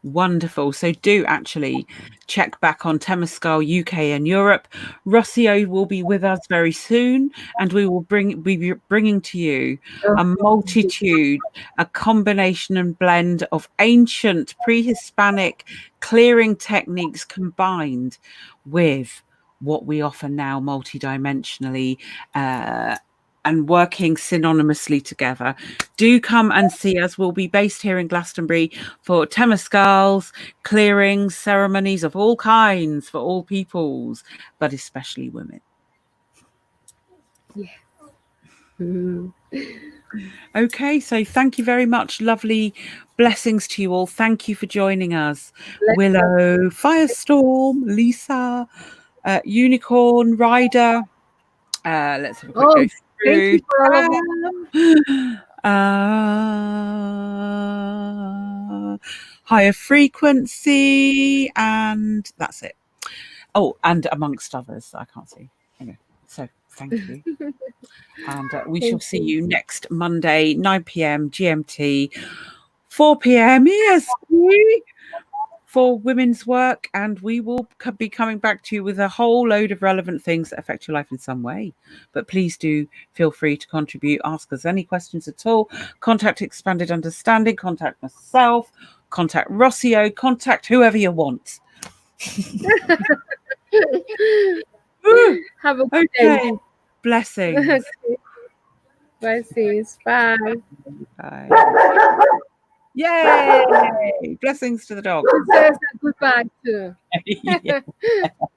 Wonderful. So do actually check back on Temescal UK and Europe. Rocio will be with us very soon, and we will be bringing to you a multitude, a combination and blend of ancient pre-Hispanic clearing techniques combined with what we offer now multidimensionally, and working synonymously together. Do come and see us. We'll be based here in Glastonbury for temescals, clearings, ceremonies of all kinds for all peoples, but especially women. Yeah. Mm-hmm. Okay, so thank you very much. Lovely blessings to you all. Thank you for joining us. Willow, Firestorm, Lisa, Unicorn, Ryder. Let's have a quick go through. Thank you for all of Higher frequency, and that's it. Oh, and amongst others, I can't see. Anyway, so thank you. And we shall see you next Monday, 9 p.m. GMT, 4 p.m. EST for women's work. And we will be coming back to you with a whole load of relevant things that affect your life in some way. But please do feel free to contribute, ask us any questions at all. Contact Expanded Understanding, contact myself, contact Rocio, contact whoever you want. Have a good day. Blessings. Blessings. Bye. Bye. Yay! Blessings to the dog. It says a goodbye too. Yeah.